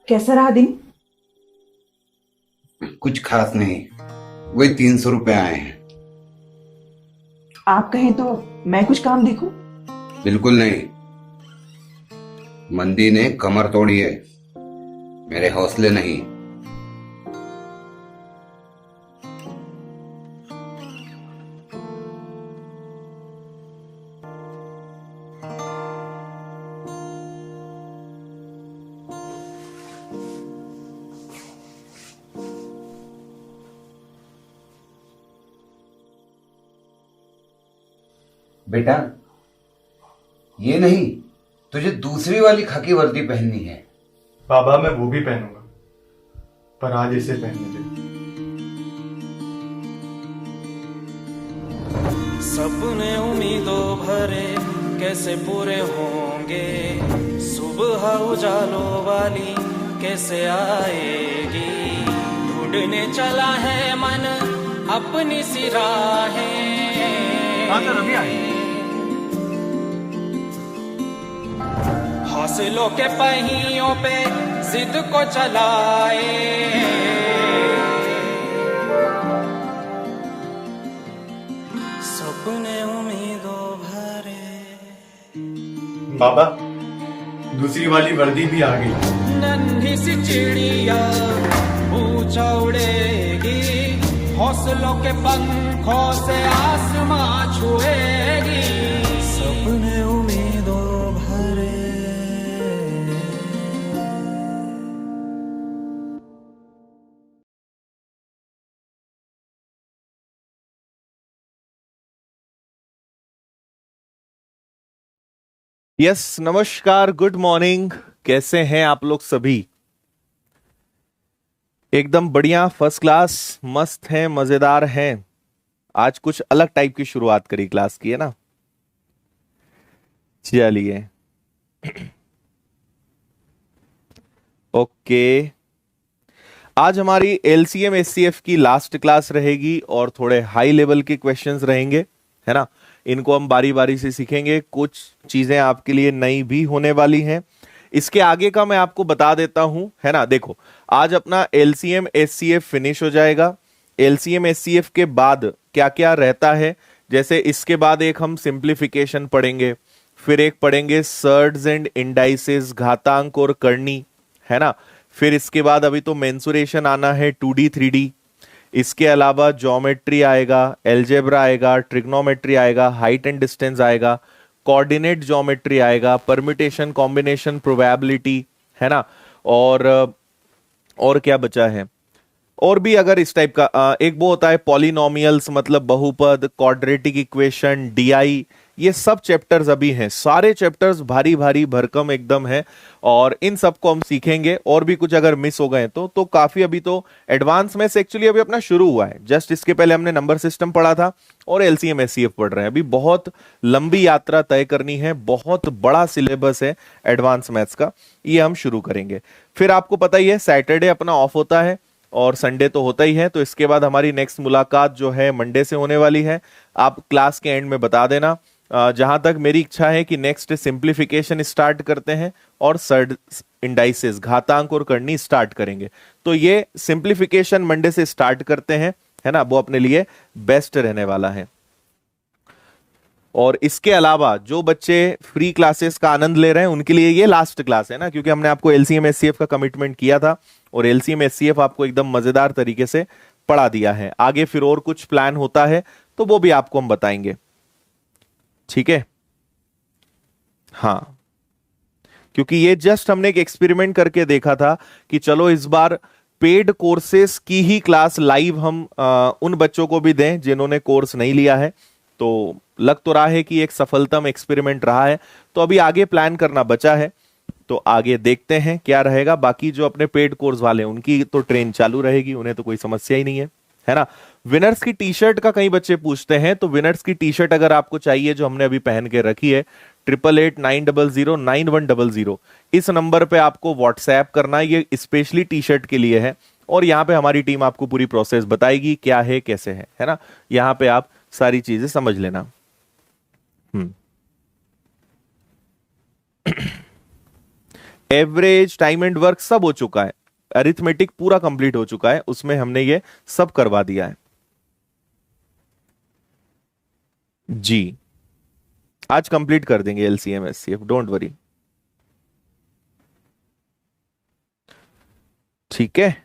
कैसा रहा दिन? कुछ खास नहीं। वही 300 रुपये आए हैं। आप कहें तो मैं कुछ काम देखूं? बिल्कुल नहीं। मंदी ने कमर तोड़ी है, मेरे हौसले नहीं। बेटा, ये नहीं, तुझे दूसरी वाली खाकी वर्दी पहननी है। बाबा मैं वो भी पहनूंगा, पर आज इसे पहनने दे। सपने उम्मीदों भरे कैसे पूरे होंगे, सुबह उजालों वाली कैसे आएगी। ढूंढने चला है मन अपनी सी राहें। हाँ सर, अभी आए। हौसलों के पहियों पे जिद को चलाए। सपने उम्मीदों भरे। बाबा दूसरी वाली वर्दी भी आ गई। नन्ही सी चिड़िया ऊंचा उड़ेगी, हौसलों के पंखों से आसमां छुएगी। सपने उम्मीदों भरे। यस, नमस्कार, गुड मॉर्निंग। कैसे हैं आप लोग सभी? एकदम बढ़िया, फर्स्ट क्लास, मस्त हैं, मजेदार हैं। आज कुछ अलग टाइप की शुरुआत करी क्लास की, है ना? चलिए। ओके, आज हमारी एलसीएम एससीएफ की लास्ट क्लास रहेगी और थोड़े हाई लेवल के क्वेश्चंस रहेंगे, है ना? इनको हम बारी बारी से सीखेंगे। कुछ चीजें आपके लिए नई भी होने वाली हैं। इसके आगे का मैं आपको बता देता हूं, है ना? देखो, आज अपना एलसीएम एससीएफ फिनिश हो जाएगा। एलसीएम एससीएफ के बाद क्या क्या रहता है, जैसे इसके बाद एक हम सिंप्लीफिकेशन पढ़ेंगे, फिर एक पढ़ेंगे सर्ड्स एंड इंडाइसेस, घातांक और करनी, है ना? फिर इसके बाद अभी तो मेंसुरेशन आना है, 2D 3D। इसके अलावा ज्योमेट्री आएगा, एलजेब्रा आएगा, ट्रिग्नोमेट्री आएगा, हाइट एंड डिस्टेंस आएगा, कोऑर्डिनेट ज्योमेट्री आएगा, परम्यूटेशन, कॉम्बिनेशन, प्रोबेबिलिटी, है ना? और क्या बचा है? और भी अगर इस टाइप का एक वो होता है पॉलिनोमियल्स, मतलब बहुपद, क्वाड्रेटिक इक्वेशन, डीआई, ये सब चैप्टर्स अभी हैं। सारे चैप्टर्स भारी भारी भरकम एकदम है और इन सबको हम सीखेंगे। और भी कुछ अगर मिस हो गए तो काफी, अभी तो एडवांस में से एक्चुअली अभी अपना शुरू हुआ है। जस्ट इसके पहले हमने नंबर सिस्टम पढ़ा था और एलसीएम एससीएफ पढ़ रहे हैं। अभी बहुत लंबी यात्रा तय करनी है, बहुत बड़ा सिलेबस है एडवांस मैथ्स का, ये हम शुरू करेंगे। फिर आपको पता ही है सैटरडे अपना ऑफ होता है और संडे तो होता ही है। तो इसके बाद हमारी नेक्स्ट मुलाकात जो है मंडे से होने वाली है। आप क्लास के एंड में बता देना। जहां तक मेरी इच्छा है कि नेक्स्ट सिंप्लीफिकेशन स्टार्ट करते हैं और सर्ड इंडाइसेस, घातांक और करनी स्टार्ट करेंगे। तो ये सिंप्लीफिकेशन मंडे से स्टार्ट करते हैं, है ना? वो अपने लिए बेस्ट रहने वाला है। और इसके अलावा जो बच्चे फ्री क्लासेस का आनंद ले रहे हैं उनके लिए ये लास्ट क्लास है ना, क्योंकि हमने आपको एलसीएम एससीएफ का कमिटमेंट किया था और एलसीएम एससीएफ आपको एकदम मजेदार तरीके से पढ़ा दिया है। आगे फिर और कुछ प्लान होता है तो वो भी आपको हम बताएंगे, ठीक है? हाँ, क्योंकि ये जस्ट हमने एक एक्सपेरिमेंट करके देखा था कि चलो इस बार पेड कोर्सेस की ही क्लास लाइव हम उन बच्चों को भी दें जिन्होंने कोर्स नहीं लिया है। तो लग तो रहा है कि एक सफलतम एक्सपेरिमेंट रहा है। तो अभी आगे प्लान करना बचा है, तो आगे देखते हैं क्या रहेगा। बाकी जो अपने पेड कोर्स वाले हैं उनकी तो ट्रेन चालू रहेगी, उन्हें तो कोई समस्या ही नहीं है ना? विनर्स की टी शर्ट का कई बच्चे पूछते हैं, तो विनर्स की टी शर्ट अगर आपको चाहिए जो हमने अभी पहन के रखी है, 8889009100, इस नंबर पे आपको व्हाट्सएप करना है। ये स्पेशली टी शर्ट के लिए है और यहाँ पे हमारी टीम आपको पूरी प्रोसेस बताएगी क्या है कैसे है ना? यहाँ पे आप सारी चीजें समझ लेना। एवरेज, टाइम एंड वर्क सब हो चुका है, अरिथमेटिक पूरा कंप्लीट हो चुका है, उसमें हमने ये सब करवा दिया है जी। आज कंप्लीट कर देंगे एलसीएम एचसीएफ, डोंट वरी। ठीक है,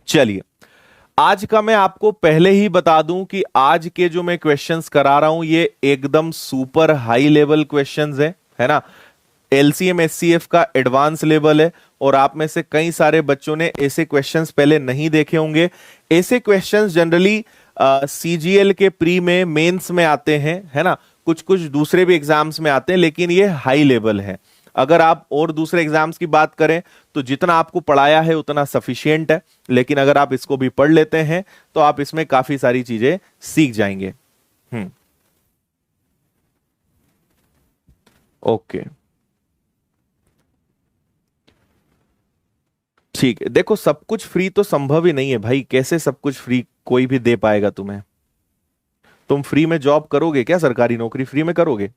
चलिए आज का मैं आपको पहले ही बता दूं कि आज के जो मैं क्वेश्चंस करा रहा हूं ये एकदम सुपर हाई लेवल क्वेश्चंस है ना। एलसीएम एचसीएफ का एडवांस लेवल है और आप में से कई सारे बच्चों ने ऐसे क्वेश्चंस पहले नहीं देखे होंगे। ऐसे क्वेश्चंस जनरली सीजीएल के प्री में, मेंस में आते हैं, है ना, कुछ कुछ दूसरे भी एग्जाम्स में आते हैं, लेकिन ये हाई लेवल है। अगर आप और दूसरे एग्जाम्स की बात करें तो जितना आपको पढ़ाया है उतना सफिशिएंट है, लेकिन अगर आप इसको भी पढ़ लेते हैं तो आप इसमें काफी सारी चीजें सीख जाएंगे। ओके, ठीक है। देखो सब कुछ फ्री तो संभव ही नहीं है भाई, कैसे सब कुछ फ्री कोई भी दे पाएगा तुम्हें? तुम फ्री में जॉब करोगे क्या? सरकारी नौकरी फ्री में करोगे?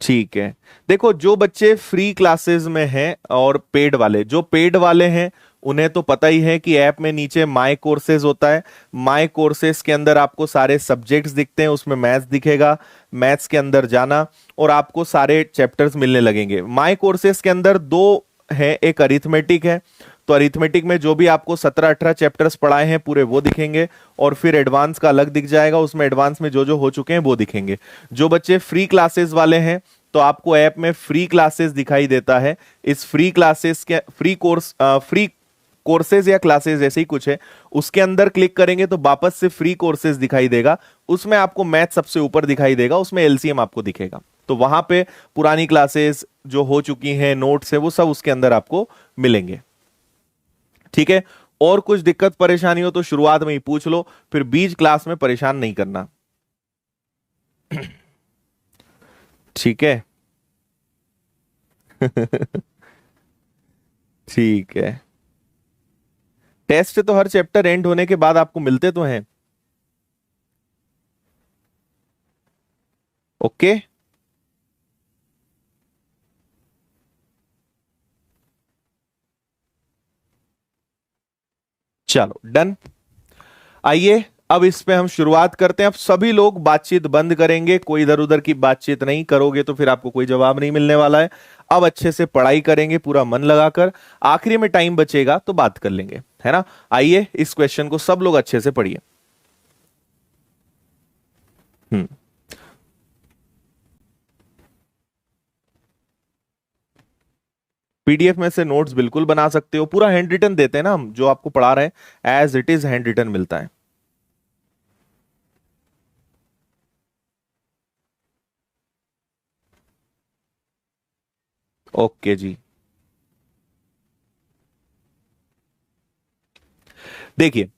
ठीक है। देखो जो बच्चे फ्री क्लासेस में हैं और पेड वाले, जो पेड वाले हैं उन्हें तो पता ही है कि ऐप में नीचे माय कोर्सेज होता है। माय कोर्सेज के अंदर आपको सारे सब्जेक्ट्स दिखते हैं, उसमें मैथ्स दिखेगा, मैथ्स के अंदर जाना और आपको सारे चैप्टर्स मिलने लगेंगे। माय कोर्सेज के अंदर दो है, एक अरिथमेटिक है, तो अरिथमेटिक में जो भी आपको 17-18 चैप्टर्स पढ़ाए हैं पूरे वो दिखेंगे, और फिर एडवांस का अलग दिख जाएगा, उसमें एडवांस में जो जो हो चुके हैं वो दिखेंगे। जो बच्चे फ्री क्लासेस वाले हैं तो आपको ऐप में फ्री क्लासेस दिखाई देता है। इस फ्री क्लासेस के फ्री कोर्सेज या क्लासेस ऐसे ही कुछ है, उसके अंदर क्लिक करेंगे तो वापस से फ्री कोर्सेज दिखाई देगा, उसमें आपको मैथ सबसे ऊपर दिखाई देगा, उसमें एलसीएम आपको दिखेगा। तो वहां पे पुरानी क्लासेस जो हो चुकी हैं, नोट्स है, वो सब उसके अंदर आपको मिलेंगे। ठीक है, और कुछ दिक्कत परेशानी हो तो शुरुआत में ही पूछ लो, फिर बीच क्लास में परेशान नहीं करना। ठीक है। ठीक है, टेस्ट तो हर चैप्टर एंड होने के बाद आपको मिलते तो हैं। ओके, चलो डन। आइए अब इस पे हम शुरुआत करते हैं। अब सभी लोग बातचीत बंद करेंगे, कोई इधर उधर की बातचीत नहीं करोगे तो फिर आपको कोई जवाब नहीं मिलने वाला है। अब अच्छे से पढ़ाई करेंगे पूरा मन लगाकर, आखिरी में टाइम बचेगा तो बात कर लेंगे, है ना। आइए इस क्वेश्चन को सब लोग अच्छे से पढ़िए। पीडीएफ में से नोट्स बिल्कुल बना सकते हो, पूरा हैंड रिटन देते हैं ना हम, जो आपको पढ़ा रहे हैं as it is hand written मिलता है। ओके जी, देखिए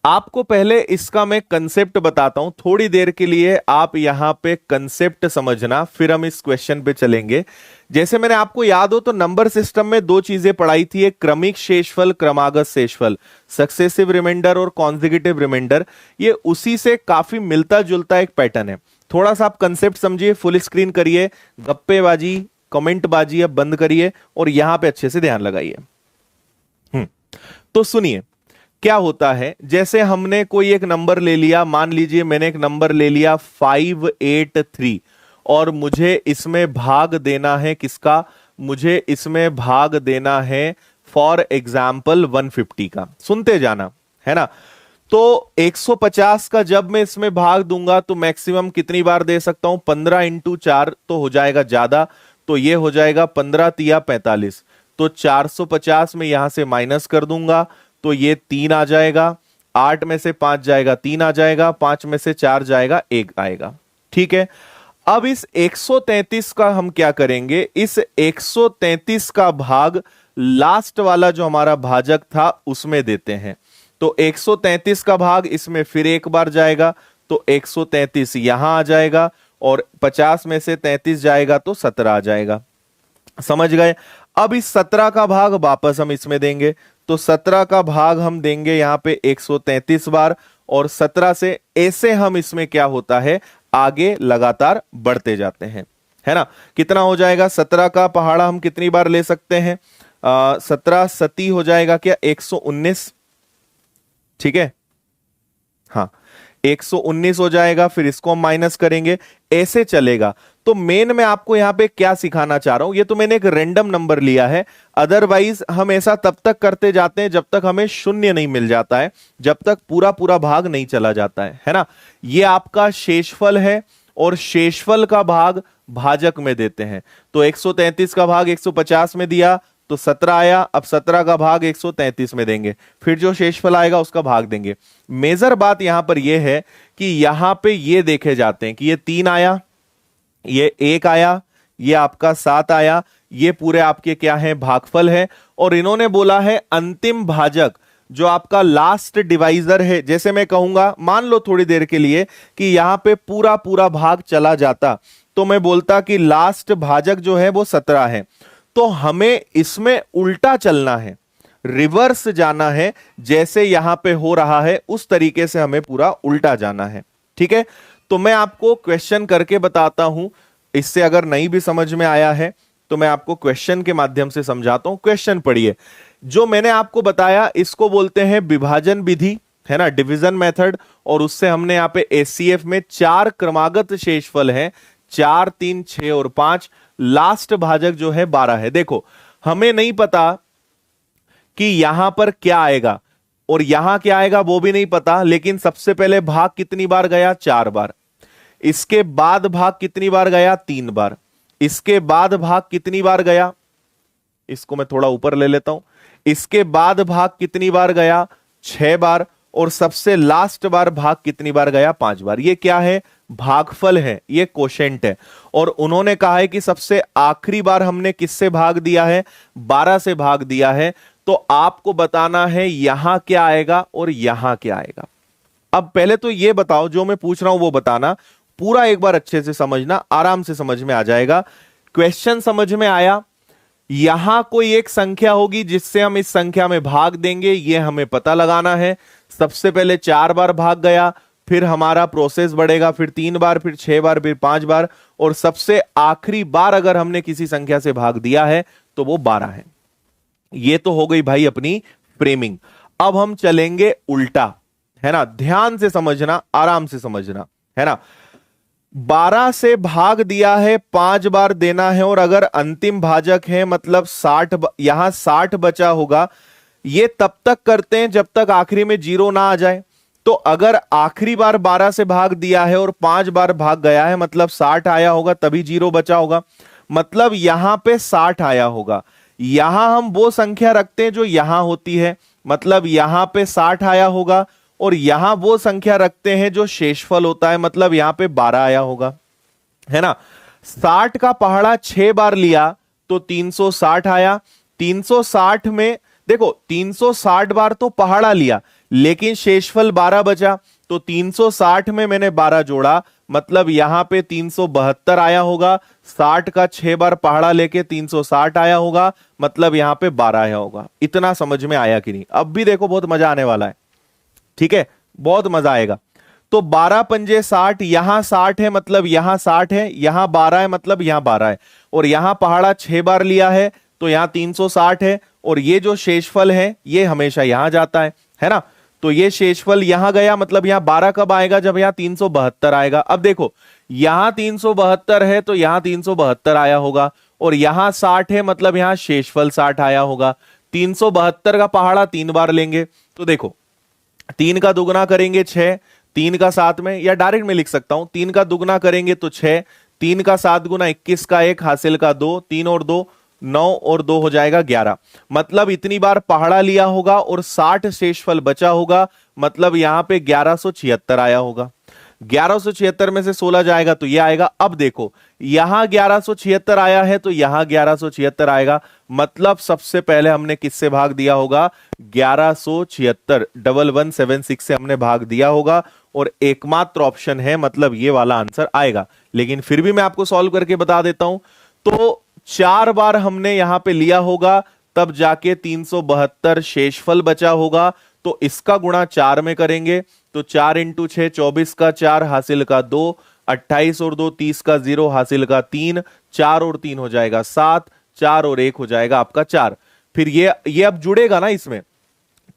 आपको पहले इसका मैं कंसेप्ट बताता हूं, थोड़ी देर के लिए आप यहां पे कंसेप्ट समझना, फिर हम इस क्वेश्चन पे चलेंगे। जैसे मैंने आपको याद हो तो नंबर सिस्टम में दो चीजें पढ़ाई थी, एक क्रमिक शेषफल, क्रमागत शेषफल, सक्सेसिव रिमाइंडर और कॉन्जिक्यूटिव रिमाइंडर। ये उसी से काफी मिलता जुलता एक पैटर्न है। थोड़ा सा आप कंसेप्ट समझिए, फुल स्क्रीन करिए, गप्पेबाजी कमेंट बाजी अब बंद करिए और यहां पे अच्छे से ध्यान लगाइए। तो सुनिए क्या होता है। जैसे हमने कोई एक नंबर ले लिया, मान लीजिए मैंने एक नंबर ले लिया 583 और मुझे इसमें भाग देना है किसका? मुझे इसमें भाग देना है फॉर एग्जाम्पल 150 का। सुनते जाना, है ना। तो 150 का जब मैं इसमें भाग दूंगा तो मैक्सिमम कितनी बार दे सकता हूं? 15 इंटू 4 तो हो जाएगा ज्यादा, तो ये हो जाएगा 15 तिया 45, तो 450 में यहां से माइनस कर दूंगा तो ये 3 आ जाएगा, 8 में से 5 जाएगा 3 आ जाएगा, 5 में से 4 जाएगा 1 आएगा। ठीक है, अब इस 133 का हम क्या करेंगे? इस 133 का भाग लास्ट वाला जो हमारा भाजक था उसमें देते हैं। तो 133 का भाग इसमें फिर एक बार जाएगा तो 133 यहां आ जाएगा और 50 में से 33 जाएगा तो 17 आ जाएगा। समझ गए? अब इस 17 का भाग वापस हम इसमें देंगे, तो 17 का भाग हम देंगे यहां पे 133 बार और 17 से ऐसे हम इसमें क्या होता है आगे लगातार बढ़ते जाते हैं, है ना। कितना हो जाएगा 17 का पहाड़ा हम कितनी बार ले सकते हैं, 17 सती हो जाएगा क्या 119, ठीक है, हाँ 119 हो जाएगा, फिर इसको हम माइनस करेंगे, ऐसे चलेगा। तो मेन मैं आपको यहां पे क्या सिखाना चाह रहा हूं, ये तो मैंने एक रैंडम नंबर लिया है, अदरवाइज हम ऐसा तब तक करते जाते हैं जब तक हमें शून्य नहीं मिल जाता है, जब तक पूरा पूरा भाग नहीं चला जाता है ना। ये आपका शेषफल है और शेषफल का भाग भाजक में देते हैं। तो 133 का भाग 150 में दिया तो 17 आया, अब 17 का भाग 133 में देंगे, फिर जो शेषफल आएगा उसका भाग देंगे। मेजर बात यहां पर यह है कि यहां पे ये देखे जाते हैं कि ये 3 आया, ये 1 आया, ये आपका 7 आया, ये पूरे आपके क्या है भागफल है। और इन्होंने बोला है अंतिम भाजक जो आपका लास्ट डिवाइजर है, जैसे मैं कहूंगा मान लो थोड़ी देर के लिए कि यहां पे पूरा पूरा भाग चला जाता, तो मैं बोलता कि लास्ट भाजक जो है वो 17 है। तो हमें इसमें उल्टा चलना है, रिवर्स जाना है, जैसे यहां पे हो रहा है उस तरीके से हमें पूरा उल्टा जाना है, ठीक है। तो मैं आपको क्वेश्चन करके बताता हूं, इससे अगर नहीं भी समझ में आया है तो मैं आपको क्वेश्चन के माध्यम से समझाता हूं। क्वेश्चन पढ़िए, जो मैंने आपको बताया इसको बोलते हैं विभाजन विधि, है ना, डिवीजन मेथड। और उससे हमने यहां पे एचसीएफ में 4 क्रमागत शेषफल है, 4, 3, 6 और 5, लास्ट भाजक जो है 12 है। देखो हमें नहीं पता कि यहां पर क्या आएगा और यहां क्या आएगा वो भी नहीं पता, लेकिन सबसे पहले भाग कितनी बार गया 4 बार, इसके बाद भाग कितनी बार गया 3 बार, इसके बाद भाग कितनी बार गया, इसको मैं थोड़ा ऊपर ले लेता हूं, इसके बाद भाग कितनी बार गया 6 बार, और सबसे लास्ट बार भाग कितनी बार गया 5 बार। ये क्या है भागफल है, ये कोशेंट है। और उन्होंने कहा है कि सबसे आखिरी बार हमने किससे भाग दिया है 12 से भाग दिया है। तो आपको बताना है यहां क्या आएगा और यहां क्या आएगा। अब पहले तो ये बताओ, जो मैं पूछ रहा हूं वो बताना, पूरा एक बार अच्छे से समझना, आराम से समझ में आ जाएगा। क्वेश्चन समझ में आया, यहां कोई एक संख्या होगी जिससे हम इस संख्या में भाग देंगे, ये हमें पता लगाना है। सबसे पहले 4 बार भाग गया, फिर हमारा प्रोसेस बढ़ेगा, फिर 3 बार, फिर 6 बार, फिर 5 बार, और सबसे आखिरी बार अगर हमने किसी संख्या से भाग दिया है तो वो 12 है। ये तो हो गई भाई अपनी फ्रेमिंग। अब हम चलेंगे उल्टा, है ना, ध्यान से समझना, आराम से समझना, है ना। 12 से भाग दिया है, 5 बार देना है, और अगर अंतिम भाजक है मतलब 60, यहां 60 बचा होगा। ये तब तक करते हैं जब तक आखिरी में 0 ना आ जाए। तो अगर आखिरी बार 12 से भाग दिया है और 5 बार भाग गया है मतलब 60 आया होगा, तभी 0 बचा होगा, मतलब यहां पे 60 आया होगा। यहां हम वो संख्या रखते हैं जो यहां होती है, मतलब यहां पे 60 आया होगा, और यहां वो संख्या रखते हैं जो शेषफल होता है, मतलब यहां पे 12 आया होगा, है ना। 60 का पहाड़ा 6 बार लिया तो 360 आया। 360 में देखो 360 बार तो पहाड़ा लिया, लेकिन शेषफल 12 बचा, तो 360 में मैंने 12 जोड़ा, मतलब यहां पे 372 आया होगा। 60 का 6 बार पहाड़ा लेके 360 आया होगा, मतलब यहां पे 12 आया होगा। इतना समझ में आया कि नहीं? अब भी देखो बहुत मजा आने वाला है, ठीक है, बहुत मजा आएगा। तो 12 पंजे 60, यहां 60 है मतलब यहां 60 है, यहां 12 है मतलब यहां 12 है, और यहां पहाड़ा 6 बार लिया है तो यहां 360 है, और ये जो शेषफल है ये हमेशा यहां जाता है ना। तो ये शेषफल यहां गया, मतलब यहां 12 कब आएगा, जब यहां 372 आएगा। अब देखो यहां 372 है तो यहां 372 आया होगा, और यहां 60 है मतलब यहां शेषफल 60 आया होगा। 372 का पहाड़ा 3 बार लेंगे, तो देखो 3 का दुगना करेंगे 6, 3 का 7 में, या डायरेक्ट में लिख सकता हूं 3 का दुगना करेंगे तो 6, 3 का 7 गुना 21 का 1 हासिल का 2, 3 और 2 9 और 2 हो जाएगा 11, मतलब इतनी बार पहाड़ा लिया होगा और 60 शेषफल बचा होगा, मतलब यहां पे 1176 आया होगा। 1176 में से 16 जाएगा तो ये आएगा। अब देखो यहां 1176 आया है तो यहां 1176 आएगा, मतलब सबसे पहले हमने किससे भाग दिया होगा 1176, 1176 से हमने भाग दिया होगा, और एकमात्र ऑप्शन है, मतलब ये वाला आंसर आएगा। लेकिन फिर भी मैं आपको सॉल्व करके बता देता हूं। तो 4 बार हमने यहां पे लिया होगा, तब जाके 372 शेषफल बचा होगा, तो इसका गुणा 4 में करेंगे तो 4 इंटू 6 24 का 4 हासिल का 2, 28 और 2 30 का 0 हासिल का 3, 4 और 3 हो जाएगा 7, 4 और 1 हो जाएगा आपका 4। फिर ये अब जुड़ेगा ना इसमें,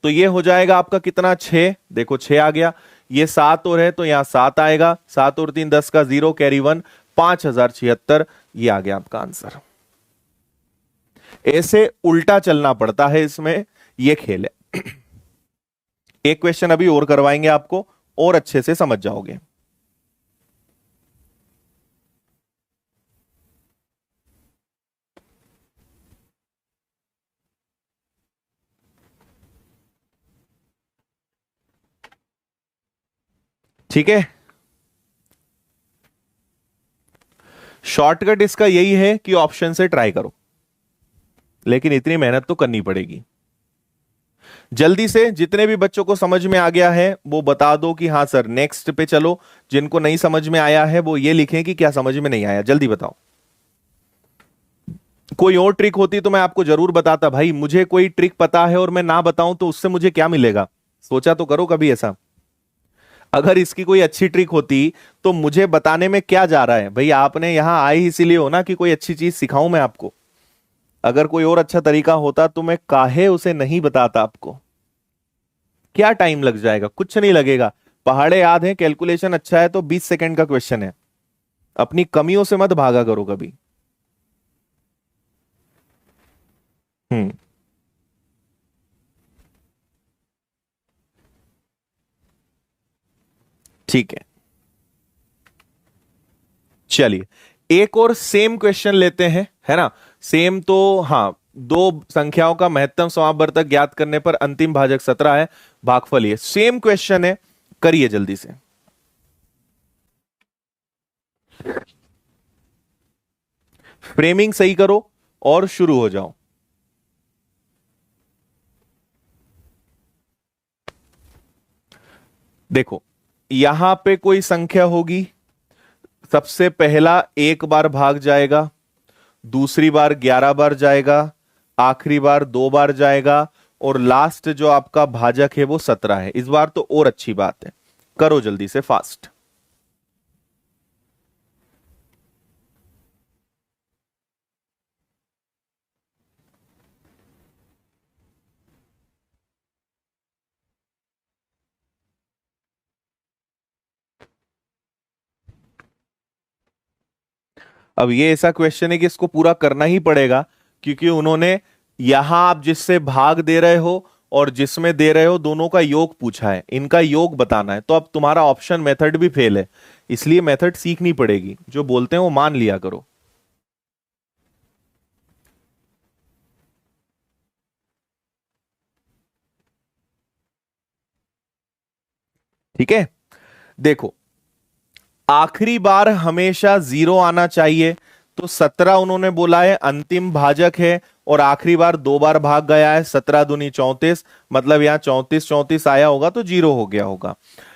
तो ये हो जाएगा आपका कितना 6, देखो 6 आ गया, ये 7 और है तो यहां 7 आएगा, 7 और 3 10 का 0 कैरी 1, 5076, ये आ गया आपका आंसर। ऐसे उल्टा चलना पड़ता है इसमें, ये खेल है। एक क्वेश्चन अभी और करवाएंगे आपको और अच्छे से समझ जाओगे। ठीक है, शॉर्टकट इसका यही है कि ऑप्शन से ट्राई करो, लेकिन इतनी मेहनत तो करनी पड़ेगी। जल्दी से जितने भी बच्चों को समझ में आ गया है वो बता दो कि हाँ सर नेक्स्ट पे चलो, जिनको नहीं समझ में आया है वो ये लिखें कि क्या समझ में नहीं आया, जल्दी बताओ। कोई और ट्रिक होती तो मैं आपको जरूर बताता भाई, मुझे कोई ट्रिक पता है और मैं ना बताऊं तो उससे मुझे क्या मिलेगा, सोचा तो करो कभी ऐसा। अगर इसकी कोई अच्छी ट्रिक होती तो मुझे बताने में क्या जा रहा है भाई, आपने यहां आए ही इसीलिए हो ना कि कोई अच्छी चीज सिखाऊं मैं आपको। अगर कोई और अच्छा तरीका होता तो मैं काहे उसे नहीं बताता आपको। क्या टाइम लग जाएगा, कुछ नहीं लगेगा, पहाड़े याद है, कैलकुलेशन अच्छा है तो 20 सेकंड का क्वेश्चन है। अपनी कमियों से मत भागा करो कभी। ठीक है, चलिए एक और सेम क्वेश्चन लेते हैं, है ना। सेम तो हाँ, दो संख्याओं का महत्तम समापवर्तक ज्ञात करने पर अंतिम भाजक 17 है, भागफल ये सेम क्वेश्चन है, करिए जल्दी से। फ्रेमिंग सही करो और शुरू हो जाओ। देखो यहां पे कोई संख्या होगी, सबसे पहला एक बार भाग जाएगा, दूसरी बार 11 बार जाएगा, आखिरी बार 2 बार जाएगा, और लास्ट जो आपका भाजक है वो 17 है। इस बार तो और अच्छी बात है, करो जल्दी से फास्ट। अब ये ऐसा क्वेश्चन है कि इसको पूरा करना ही पड़ेगा, क्योंकि उन्होंने यहां आप जिससे भाग दे रहे हो और जिसमें दे रहे हो दोनों का योग पूछा है, इनका योग बताना है। तो अब तुम्हारा ऑप्शन मेथड भी फेल है, इसलिए मेथड सीखनी पड़ेगी, जो बोलते हैं वो मान लिया करो। ठीक है, देखो आखिरी बार हमेशा 0 आना चाहिए, तो 17 उन्होंने बोला है अंतिम भाजक है, और आखिरी बार 2 बार भाग गया है, 17 दूनी 34, मतलब यहां 34 34 आया होगा तो 0 हो गया होगा।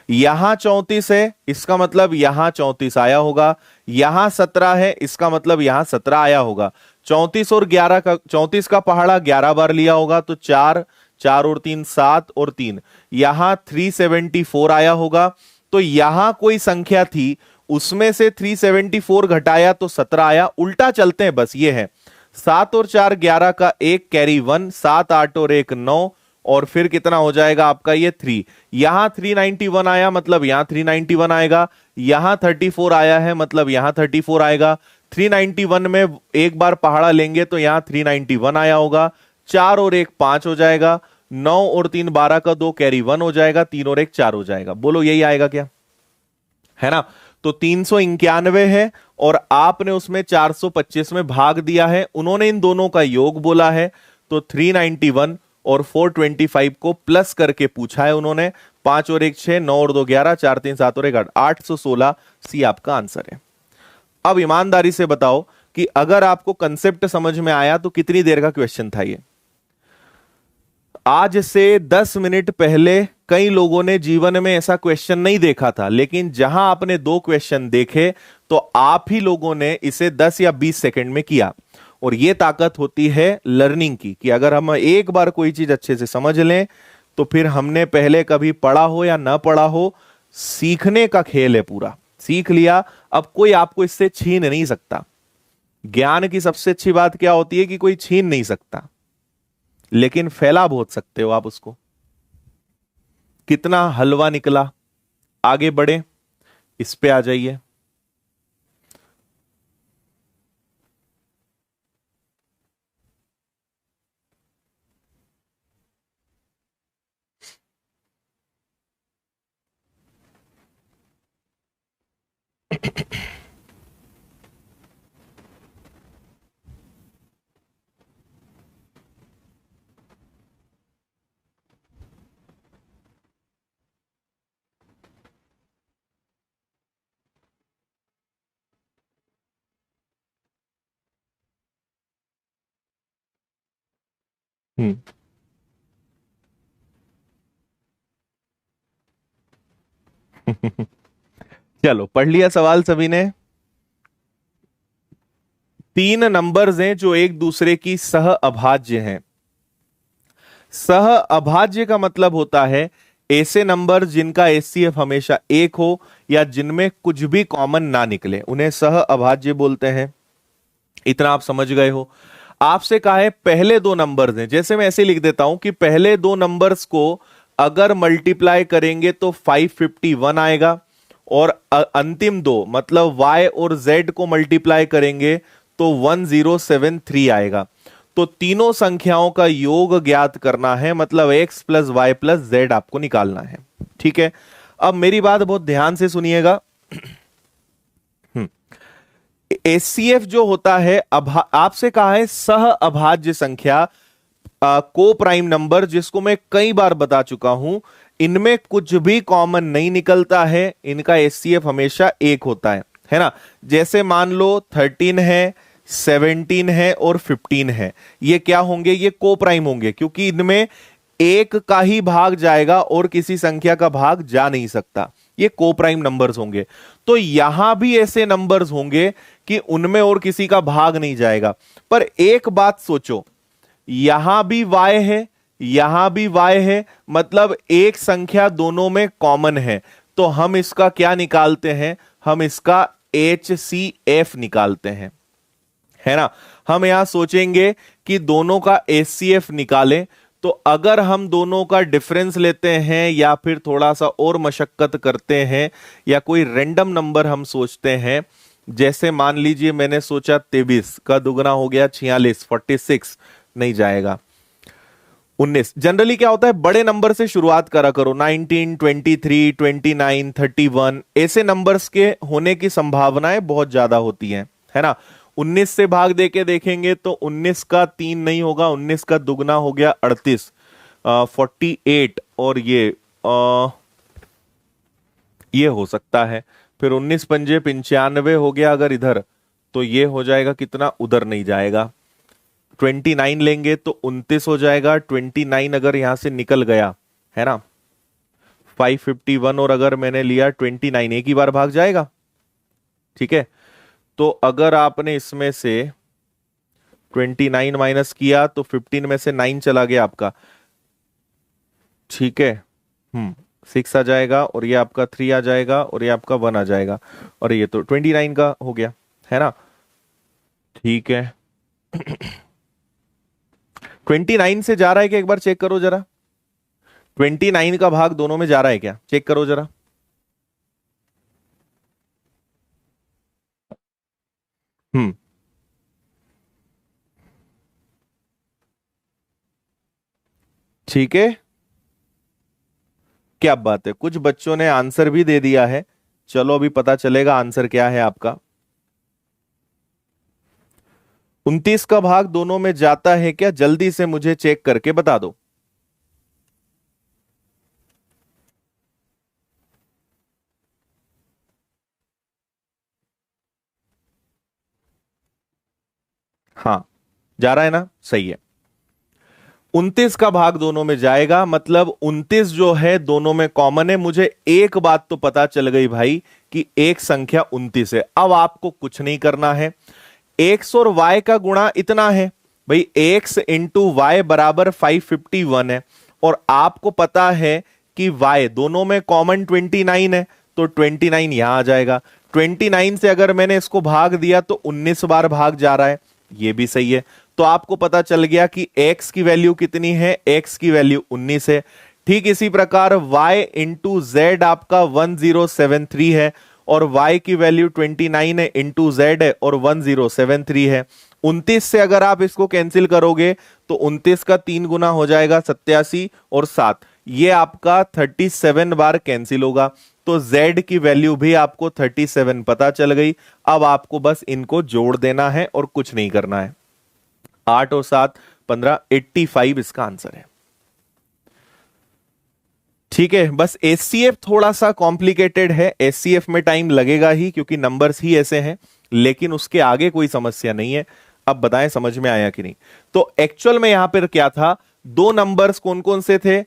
यहां 34 है, इसका मतलब यहां 34 आया होगा, यहां 17 है, इसका मतलब यहां 17 आया होगा। 34 और 11 का, 34 का पहाड़ा 11 बार लिया होगा तो 4 4 और 3 7 और 3, यहां 374 आया होगा। तो यहां कोई संख्या थी, उसमें से 374 घटाया तो 17 आया। उल्टा चलते हैं बस, ये है 7 और 4 11 का 1 कैरी 1, 7 8 और 1 9, और फिर कितना हो जाएगा आपका ये 3। यहां 391 आया मतलब यहां 391 आएगा, यहां 34 आया है मतलब यहां 34 आएगा। 391 में एक बार पहाड़ा लेंगे तो यहां 391 आया होगा, 4 और 1 5 हो जाएगा, 9 और 3 12 का 2 कैरी 1 हो जाएगा, 3 और 1 4 हो जाएगा। बोलो यही आएगा क्या, है ना। तो 391 है और आपने उसमें 425 में भाग दिया है, उन्होंने इन दोनों का योग बोला है, तो 391 और 425 को प्लस करके पूछा है उन्होंने। 5 और 1 6, 9 और 2 11, 4 3 7 और 1 8, 816 सी आपका आंसर है। अब ईमानदारी से बताओ कि अगर आपको कंसेप्ट समझ में आया तो कितनी देर का क्वेश्चन था ये। आज से 10 मिनट पहले कई लोगों ने जीवन में ऐसा क्वेश्चन नहीं देखा था, लेकिन जहां आपने 2 क्वेश्चन देखे तो आप ही लोगों ने इसे 10 या 20 सेकंड में किया। और यह ताकत होती है लर्निंग की, कि अगर हम एक बार कोई चीज अच्छे से समझ लें तो फिर हमने पहले कभी पढ़ा हो या ना पढ़ा हो, सीखने का खेल है पूरा। सीख लिया, अब कोई आपको इससे छीन नहीं सकता। ज्ञान की सबसे अच्छी बात क्या होती है कि कोई छीन नहीं सकता, लेकिन फैला बहुत सकते हो आप उसको। कितना हलवा निकला। आगे बढ़े, इस पे आ जाइए। हम्म। चलो, पढ़ लिया सवाल सभी ने। तीन नंबर्स हैं जो एक दूसरे की सह अभाज्य हैं। सह अभाज्य का मतलब होता है ऐसे नंबर जिनका एचसीएफ हमेशा एक हो या जिनमें कुछ भी कॉमन ना निकले, उन्हें सह अभाज्य बोलते हैं। इतना आप समझ गए हो। आपसे कहा है पहले दो नंबर्स हैं, जैसे मैं ऐसे लिख देता हूं कि पहले दो नंबर्स को अगर मल्टीप्लाई करेंगे तो 551 आएगा, और अंतिम दो मतलब y और z को मल्टीप्लाई करेंगे तो 1073 आएगा। तो तीनों संख्याओं का योग ज्ञात करना है, मतलब x plus Y plus Z आपको निकालना है। ठीक है, अब मेरी बात बहुत ध्यान से सुनिएगा। एचसीएफ जो होता है, आपसे कहा है सह अभाज्य संख्या, को प्राइम नंबर, जिसको मैं कई बार बता चुका हूं, इनमें कुछ भी कॉमन नहीं निकलता है, इनका एचसीएफ हमेशा एक होता है ना। जैसे मान लो 13 है, 17 है और 15 है, ये क्या होंगे? ये को प्राइम होंगे, क्योंकि इनमें एक का ही भाग जाएगा और किसी संख्या का भाग जा नहीं सकता। ये को प्राइम नंबर्स होंगे। तो यहां भी ऐसे नंबर्स होंगे कि उनमें और किसी का भाग नहीं जाएगा। पर एक बात सोचो, यहां भी y है, यहां भी y है, मतलब एक संख्या दोनों में कॉमन है। तो हम इसका क्या निकालते हैं? हम इसका HCF निकालते हैं, है ना। हम यहां सोचेंगे कि दोनों का HCF निकालें, तो अगर हम दोनों का डिफरेंस लेते हैं या फिर थोड़ा सा और मशक्कत करते हैं या कोई रैंडम नंबर हम सोचते हैं, जैसे मान लीजिए मैंने सोचा 23 का दुगना हो गया 46, 46 नहीं जाएगा, 19। जनरली क्या होता है, बड़े नंबर से शुरुआत करा करो, 19, 23, 29, 31, ऐसे नंबर्स के होने की संभावनाएं बहुत ज्यादा होती हैं, है ना। 19 से भाग देके देखेंगे तो 19 का 3 नहीं होगा, 19 का दुगना हो गया 38, 48, और ये हो सकता है। फिर 19 पंजे 95 हो गया अगर इधर, तो ये हो जाएगा कितना, उधर नहीं जाएगा। 29 लेंगे तो 29 हो जाएगा, 29 अगर यहां से निकल गया, है ना, 551, और अगर मैंने लिया 29, एक ही बार भाग जाएगा। ठीक है, तो अगर आपने इसमें से 29 माइनस किया तो 15 में से 9 चला गया आपका, ठीक है, 6 आ जाएगा, और ये आपका 3 आ जाएगा, और ये आपका 1 आ जाएगा, और ये तो 29 का हो गया, है ना। ठीक है, 29 से जा रहा है क्या? एक बार चेक करो जरा, 29 का भाग दोनों में जा रहा है क्या? चेक करो जरा। ठीक है, क्या बात है, कुछ बच्चों ने आंसर भी दे दिया है। चलो अभी पता चलेगा आंसर क्या है आपका। 29 का भाग दोनों में जाता है क्या? जल्दी से मुझे चेक करके बता दो। हाँ, जा रहा है ना, सही है। 29 का भाग दोनों में जाएगा, मतलब 29 जो है दोनों में कॉमन है। मुझे एक बात तो पता चल गई भाई कि एक संख्या 29 है। अब आपको कुछ नहीं करना है, x और y का गुणा इतना है भाई, x इंटू वाई बराबर 551 है, और आपको पता है कि y दोनों में कॉमन 29 है, तो 29 यहां आ जाएगा। 29 से अगर मैंने इसको भाग दिया तो 19 बार भाग जा रहा है, ये भी सही है। तो आपको पता चल गया कि x की वैल्यू कितनी है, x की वैल्यू 19 है। ठीक इसी प्रकार y इंटू z आपका 1073 है और y की वैल्यू 29 है, इंटू z है और 1073 है। 29 से अगर आप इसको कैंसिल करोगे तो 29 का 3 गुना हो जाएगा 87 और 7, ये आपका 37 बार कैंसिल होगा। तो z की वैल्यू भी आपको 37 पता चल गई। अब आपको बस इनको जोड़ देना है और कुछ नहीं करना है। 8 और 7 15, 85 इसका आंसर है। ठीक है, बस एचसीएफ थोड़ा सा कॉम्प्लिकेटेड है, एचसीएफ में टाइम लगेगा ही क्योंकि नंबर्स ही ऐसे हैं, लेकिन उसके आगे कोई समस्या नहीं है। अब बताएं समझ में आया कि नहीं। तो एक्चुअल में यहां पर क्या था, दो नंबर्स कौन कौन से थे,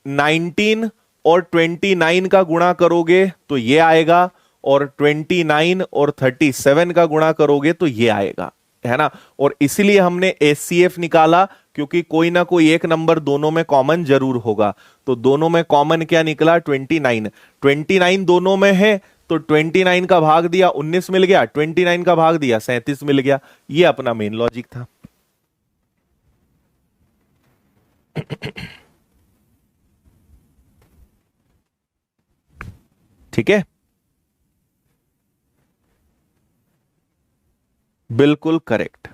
19 और 29 का गुणा करोगे तो ये आएगा, और 29 और 37 का गुणा करोगे तो ये आएगा, है ना। और इसलिए हमने एचसीएफ निकाला क्योंकि कोई ना कोई एक नंबर दोनों में कॉमन जरूर होगा। तो दोनों में कॉमन क्या निकला, 29। 29 दोनों में है तो 29 का भाग दिया 19 मिल गया, 29 का भाग दिया 37 मिल गया। ये अपना मेन लॉजिक था। ठीक है, बिल्कुल करेक्ट।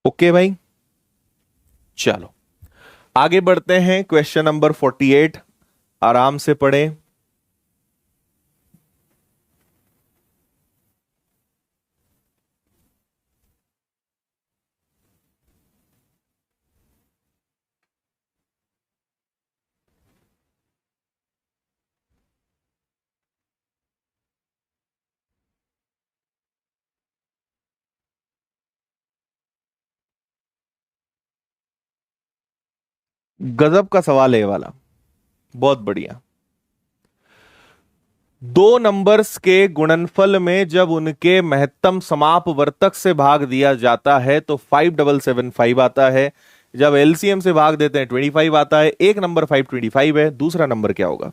ओके भाई, चलो आगे बढ़ते हैं। क्वेश्चन नंबर 48, आराम से पढ़ें। गजब का सवाल है ये वाला, बहुत बढ़िया। दो नंबर्स के गुणनफल में जब उनके महत्तम समापवर्तक से भाग दिया जाता है तो 5775 आता है। जब एलसीएम से भाग देते हैं 25 आता है। एक नंबर 525 है, दूसरा नंबर क्या होगा?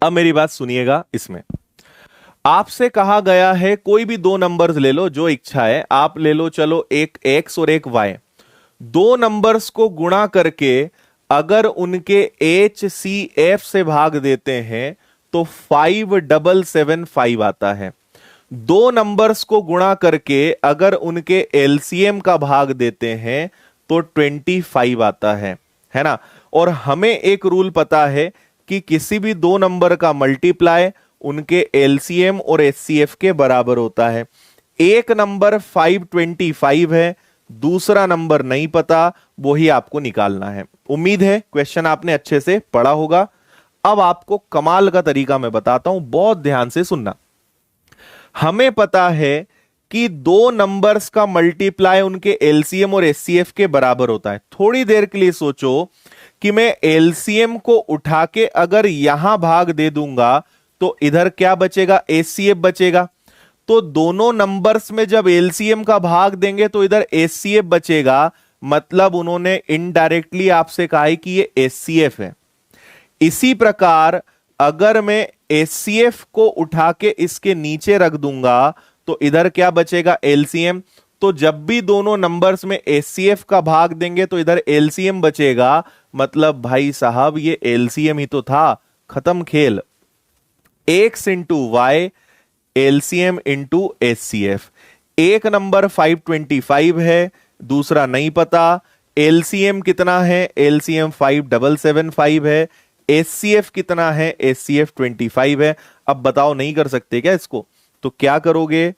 अब मेरी बात सुनिएगा। इसमें आपसे कहा गया है कोई भी दो नंबर्स ले लो, जो इच्छा है आप ले लो। चलो एक x और एक y, दो नंबर्स को गुणा करके अगर उनके HCF से भाग देते हैं तो 5775 आता है। दो नंबर्स को गुणा करके अगर उनके एलसीएम का भाग देते हैं तो 25 आता है ना। और हमें एक रूल पता है कि किसी भी दो नंबर का मल्टीप्लाई उनके एलसीएम और एचसीएफ के बराबर होता है। एक नंबर 525 है, दूसरा नंबर नहीं पता, वही आपको निकालना है। उम्मीद है क्वेश्चन आपने अच्छे से पढ़ा होगा। अब आपको कमाल का तरीका मैं बताता हूं, बहुत ध्यान से सुनना। हमें पता है कि दो नंबर्स का मल्टीप्लाई उनके एलसीएम और एचसीएफ के बराबर होता है। थोड़ी देर के लिए सोचो कि मैं एलसीएम को उठा के अगर यहां भाग दे दूंगा तो इधर क्या बचेगा, एचसीएफ बचेगा। तो दोनों नंबर्स में जब एलसीएम का भाग देंगे तो इधर एचसीएफ बचेगा, मतलब उन्होंने इनडायरेक्टली आपसे कहा है कि ये एचसीएफ है। इसी प्रकार अगर मैं एचसीएफ को उठा के इसके नीचे रख दूंगा तो इधर क्या बचेगा, एलसीएम। तो जब भी दोनों नंबर्स में एचसीएफ का भाग देंगे तो इधर एलसीएम बचेगा, मतलब भाई साहब ये एलसीएम ही तो था, खत्म खेल। x into Y LCM into HCF. एक नंबर 525 है, दूसरा नहीं पता। एलसीएम कितना है, एलसीएम 5775 है। एचसीएफ कितना है, एचसीएफ 25 है। अब बताओ नहीं कर सकते क्या इसको? तो क्या करोगे,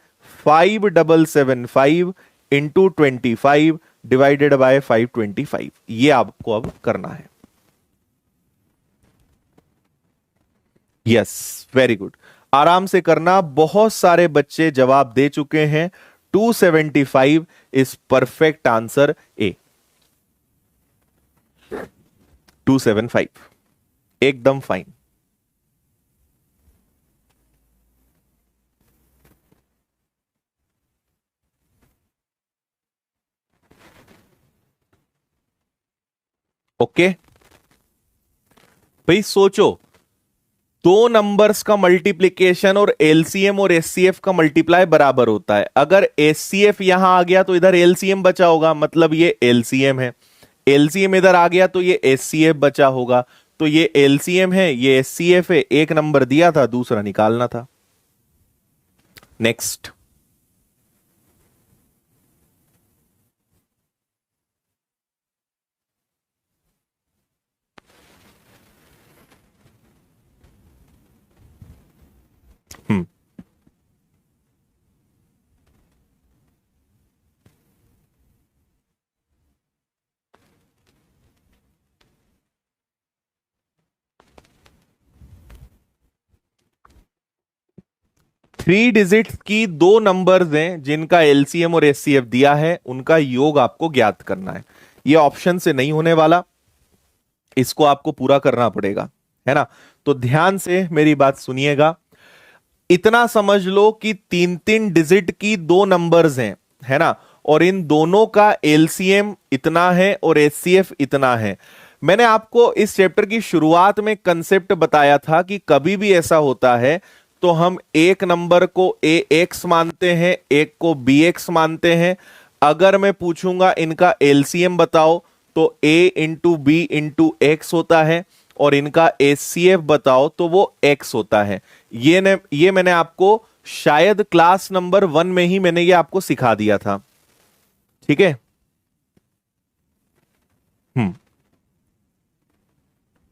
5775 इंटू 25 डिवाइडेड बाय 525, ये आपको अब करना है। Yes, very good. आराम से करना, बहुत सारे बच्चे जवाब दे चुके हैं। 275 इज परफेक्ट आंसर ए। 275 एकदम फाइन। ओके भाई, सोचो, दो नंबर्स का मल्टीप्लिकेशन और एलसीएम और एचसीएफ का मल्टीप्लाई बराबर होता है। अगर एचसीएफ यहां आ गया तो इधर एलसीएम बचा होगा, मतलब ये एलसीएम है। एलसीएम इधर आ गया तो ये एचसीएफ बचा होगा। तो ये एलसीएम है, ये एचसीएफ है। एक नंबर दिया था, दूसरा निकालना था। नेक्स्ट। हम्म 3 डिजिट्स की दो नंबर्स हैं जिनका एलसीएम और एचसीएफ दिया है, उनका योग आपको ज्ञात करना है। ये ऑप्शन से नहीं होने वाला, इसको आपको पूरा करना पड़ेगा, है ना। तो ध्यान से मेरी बात सुनिएगा। इतना समझ लो कि 3 3 डिजिट की दो नंबर्स हैं, है ना, और इन दोनों का एलसीएम इतना है और एचसीएफ इतना है। मैंने आपको इस चैप्टर की शुरुआत में कंसेप्ट बताया था कि कभी भी ऐसा होता है तो हम एक नंबर को ए एक्स मानते हैं, एक को बी एक्स मानते हैं। अगर मैं पूछूंगा इनका एलसीएम बताओ तो ए इंटू बी इंटू एक्स होता है, और इनका एचसीएफ बताओ तो वो एक्स होता है। ये मैंने आपको शायद क्लास नंबर 1 में ही मैंने ये आपको सिखा दिया था, ठीक है।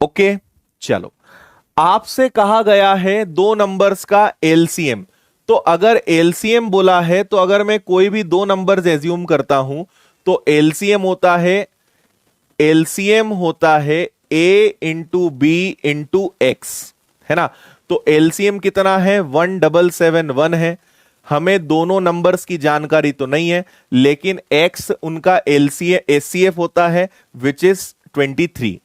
ओके, चलो। आपसे कहा गया है दो नंबर्स का एलसीएम। तो अगर एलसीएम बोला है तो अगर मैं कोई भी दो नंबर्स एज्यूम करता हूं तो एलसीएम होता है ए इंटू बी इंटू एक्स, है ना। तो एलसीएम कितना है? 1771 है। हमें दोनों नंबर्स की जानकारी तो नहीं है, लेकिन एक्स उनका एचसीएफ होता है विच इज 23।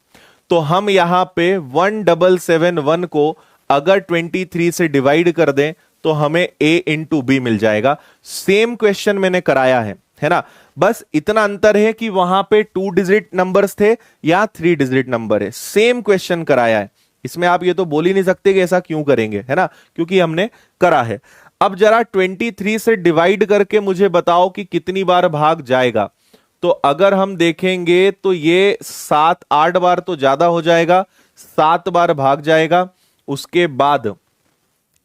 तो हम यहां पे 1771 को अगर 23 से डिवाइड कर दें तो हमें ए इंटू बी मिल जाएगा। सेम क्वेश्चन मैंने कराया है ना। बस इतना अंतर है कि वहां पे 2 डिजिट नंबर्स थे या 3 डिजिट नंबर है। सेम क्वेश्चन कराया है, इसमें आप ये तो बोल ही नहीं सकते कि ऐसा क्यों करेंगे, है ना, क्योंकि हमने करा है। अब जरा 23 से डिवाइड करके मुझे बताओ कि कितनी बार भाग जाएगा। तो अगर हम देखेंगे तो ये 7-8 बार तो ज्यादा हो जाएगा, 7 बार भाग जाएगा। उसके बाद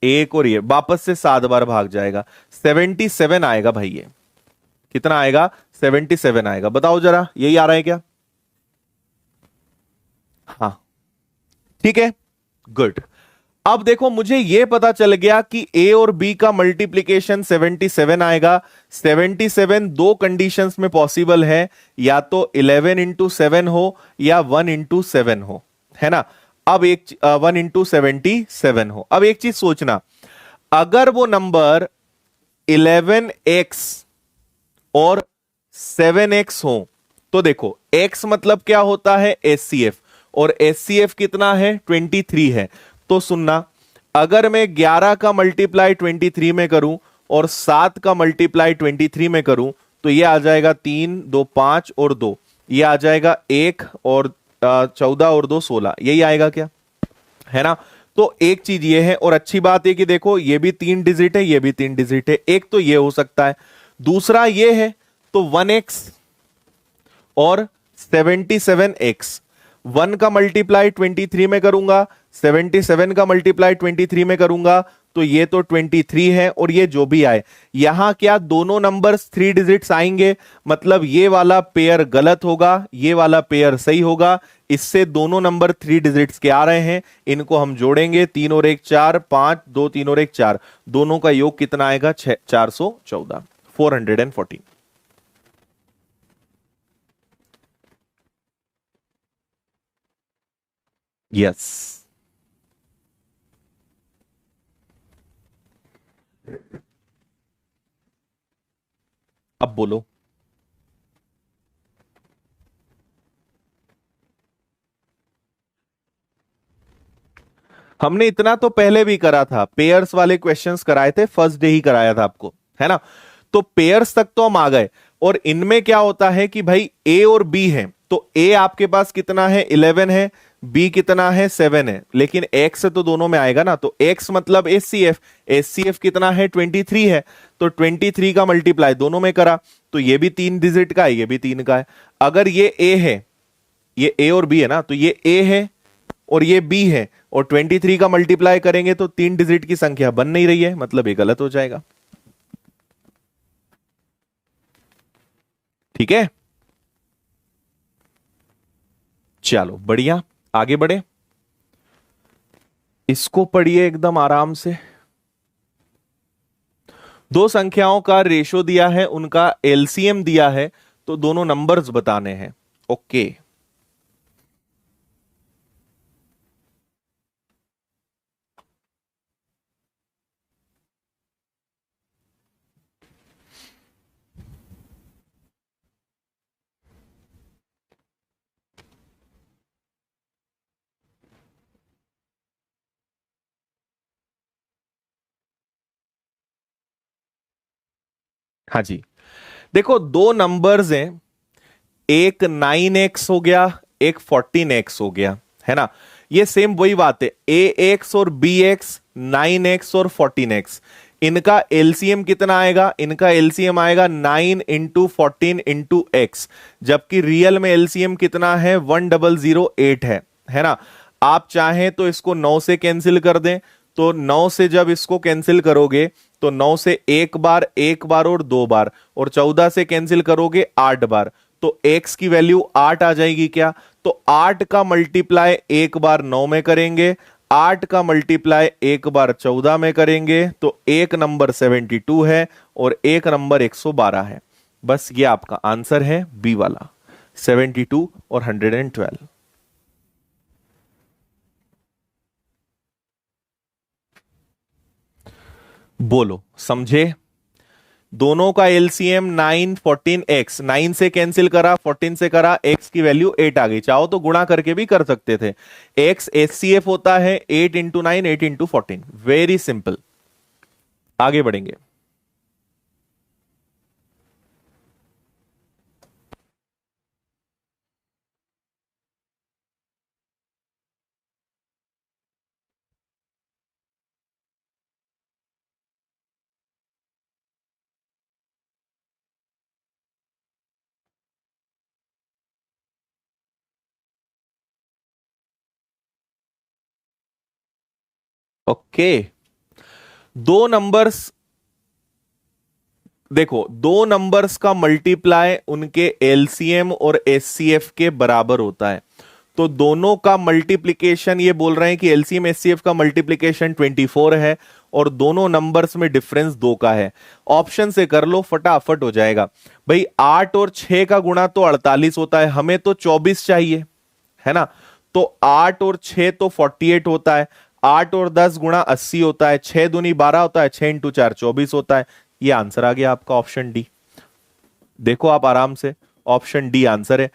एक और ये वापस से 7 बार भाग जाएगा। 77 आएगा भाई। ये कितना आएगा? 77 आएगा। बताओ जरा, यही आ रहा है क्या? हाँ, ठीक है, गुड। अब देखो, मुझे यह पता चल गया कि ए और बी का मल्टीप्लीकेशन 77 आएगा। 77 दो कंडीशंस में पॉसिबल है, या तो 11 इंटू 7 हो या 1 इंटू 7 हो, है ना। अब 1 इंटू 77 हो। अब एक चीज सोचना, अगर वो नंबर 11x और 7x हो तो देखो, x मतलब क्या होता है? एचसीएफ, और एचसीएफ कितना है? 23 है। तो सुनना, अगर मैं 11 का मल्टीप्लाई 23 में करूं और 7 का मल्टीप्लाई 23 में करूं तो ये आ जाएगा 3 2 5 और 2, ये आ जाएगा 1 और 14 और 2 16। यही आएगा क्या, है ना। तो एक चीज ये है, और अच्छी बात है कि देखो ये भी 3 डिजिट है, ये भी 3 डिजिट है। एक तो ये हो सकता है, दूसरा ये है तो 1x और 77x। 1 का मल्टीप्लाई 23 में करूंगा, 77 का मल्टीप्लाई 23 में करूंगा, तो ये तो 23 है, और ये जो भी आए, यहां क्या दोनों नंबर्स 3 डिजिट्स आएंगे, मतलब ये वाला पेयर गलत होगा, ये वाला पेयर सही होगा। इससे दोनों नंबर 3 डिजिट्स के आ रहे हैं, इनको हम जोड़ेंगे। 3 और 1 4, 5 2 3 और 1 4, दोनों का योग कितना आएगा? 414, 414। यस, अब बोलो। हमने इतना तो पहले भी करा था, पेयर्स वाले क्वेश्चंस कराए थे, फर्स्ट डे ही कराया था आपको, है ना। तो पेयर्स तक तो हम आ गए। और इनमें क्या होता है कि भाई ए और बी है, तो ए आपके पास कितना है 11 है, बी कितना है 7 है, लेकिन एक्स तो दोनों में आएगा ना। तो एक्स मतलब एचसीएफ, एचसीएफ कितना है 23 है, तो 23 का मल्टीप्लाई दोनों में करा, तो ये भी 3 डिजिट का है, ये भी 3 का है। अगर ये ए है, ये ए और बी है ना, तो ये ए है और ये बी है, और 23 का मल्टीप्लाई करेंगे तो 3 डिजिट की संख्या बन नहीं रही है, मतलब ये गलत हो जाएगा। ठीक है, चलो बढ़िया, आगे बढ़े। इसको पढ़िए एकदम आराम से। दो संख्याओं का रेशो दिया है, उनका एलसीएम दिया है, तो दोनों नंबर्स बताने हैं। ओके, हाँ जी, देखो दो नंबर्स हैं, एक 9x हो गया, एक 14x हो गया, है ना। ये सेम वही बात है, ax और bx, 9x और 14x, इनका एलसीएम कितना आएगा, इनका एलसीएम आएगा 9 इंटू 14 इंटू एक्स, जबकि रियल में एलसीएम कितना है 1008 है ना। आप चाहें तो इसको 9 से कैंसिल कर दें, तो 9 से जब इसको कैंसिल करोगे तो 9 से एक बार और 2 बार, और 14 से कैंसिल करोगे 8 बार, तो x की वैल्यू 8 आ जाएगी क्या। तो 8 का मल्टीप्लाई एक बार 9 में करेंगे, 8 का मल्टीप्लाई एक बार 14 में करेंगे, तो एक नंबर 72 है और एक नंबर 112 है। बस ये आपका आंसर है बी वाला, 72 और 112। बोलो, समझे। दोनों का एलसीएम 9 14 एक्स, 9 से कैंसिल करा, 14 से करा, एक्स की वैल्यू 8 आ गई। चाहो तो गुणा करके भी कर सकते थे। एक्स एचसीएफ होता है 8 इंटू 9, 8 इंटू 14, वेरी सिंपल। आगे बढ़ेंगे। ओके, दो नंबर्स, देखो दो नंबर्स का मल्टीप्लाई उनके एलसीएम और एचसीएफ के बराबर होता है, तो दोनों का मल्टीप्लिकेशन, ये बोल रहे हैं कि एलसीएम एचसीएफ का मल्टीप्लिकेशन 24 है और दोनों नंबर्स में डिफरेंस 2 का है। ऑप्शन से कर लो, फटाफट हो जाएगा। भाई 8 और 6 का गुणा तो 48 होता है, हमें तो 24 चाहिए, है ना। तो 8 और 6 तो 48 होता है, 8 और 10 गुणा 80 होता है, 6 दूनी 12 होता है, 6 इंटू 4 24 होता है। ये आंसर आ गया आपका, ऑप्शन डी। देखो आप आराम से, ऑप्शन डी आंसर है।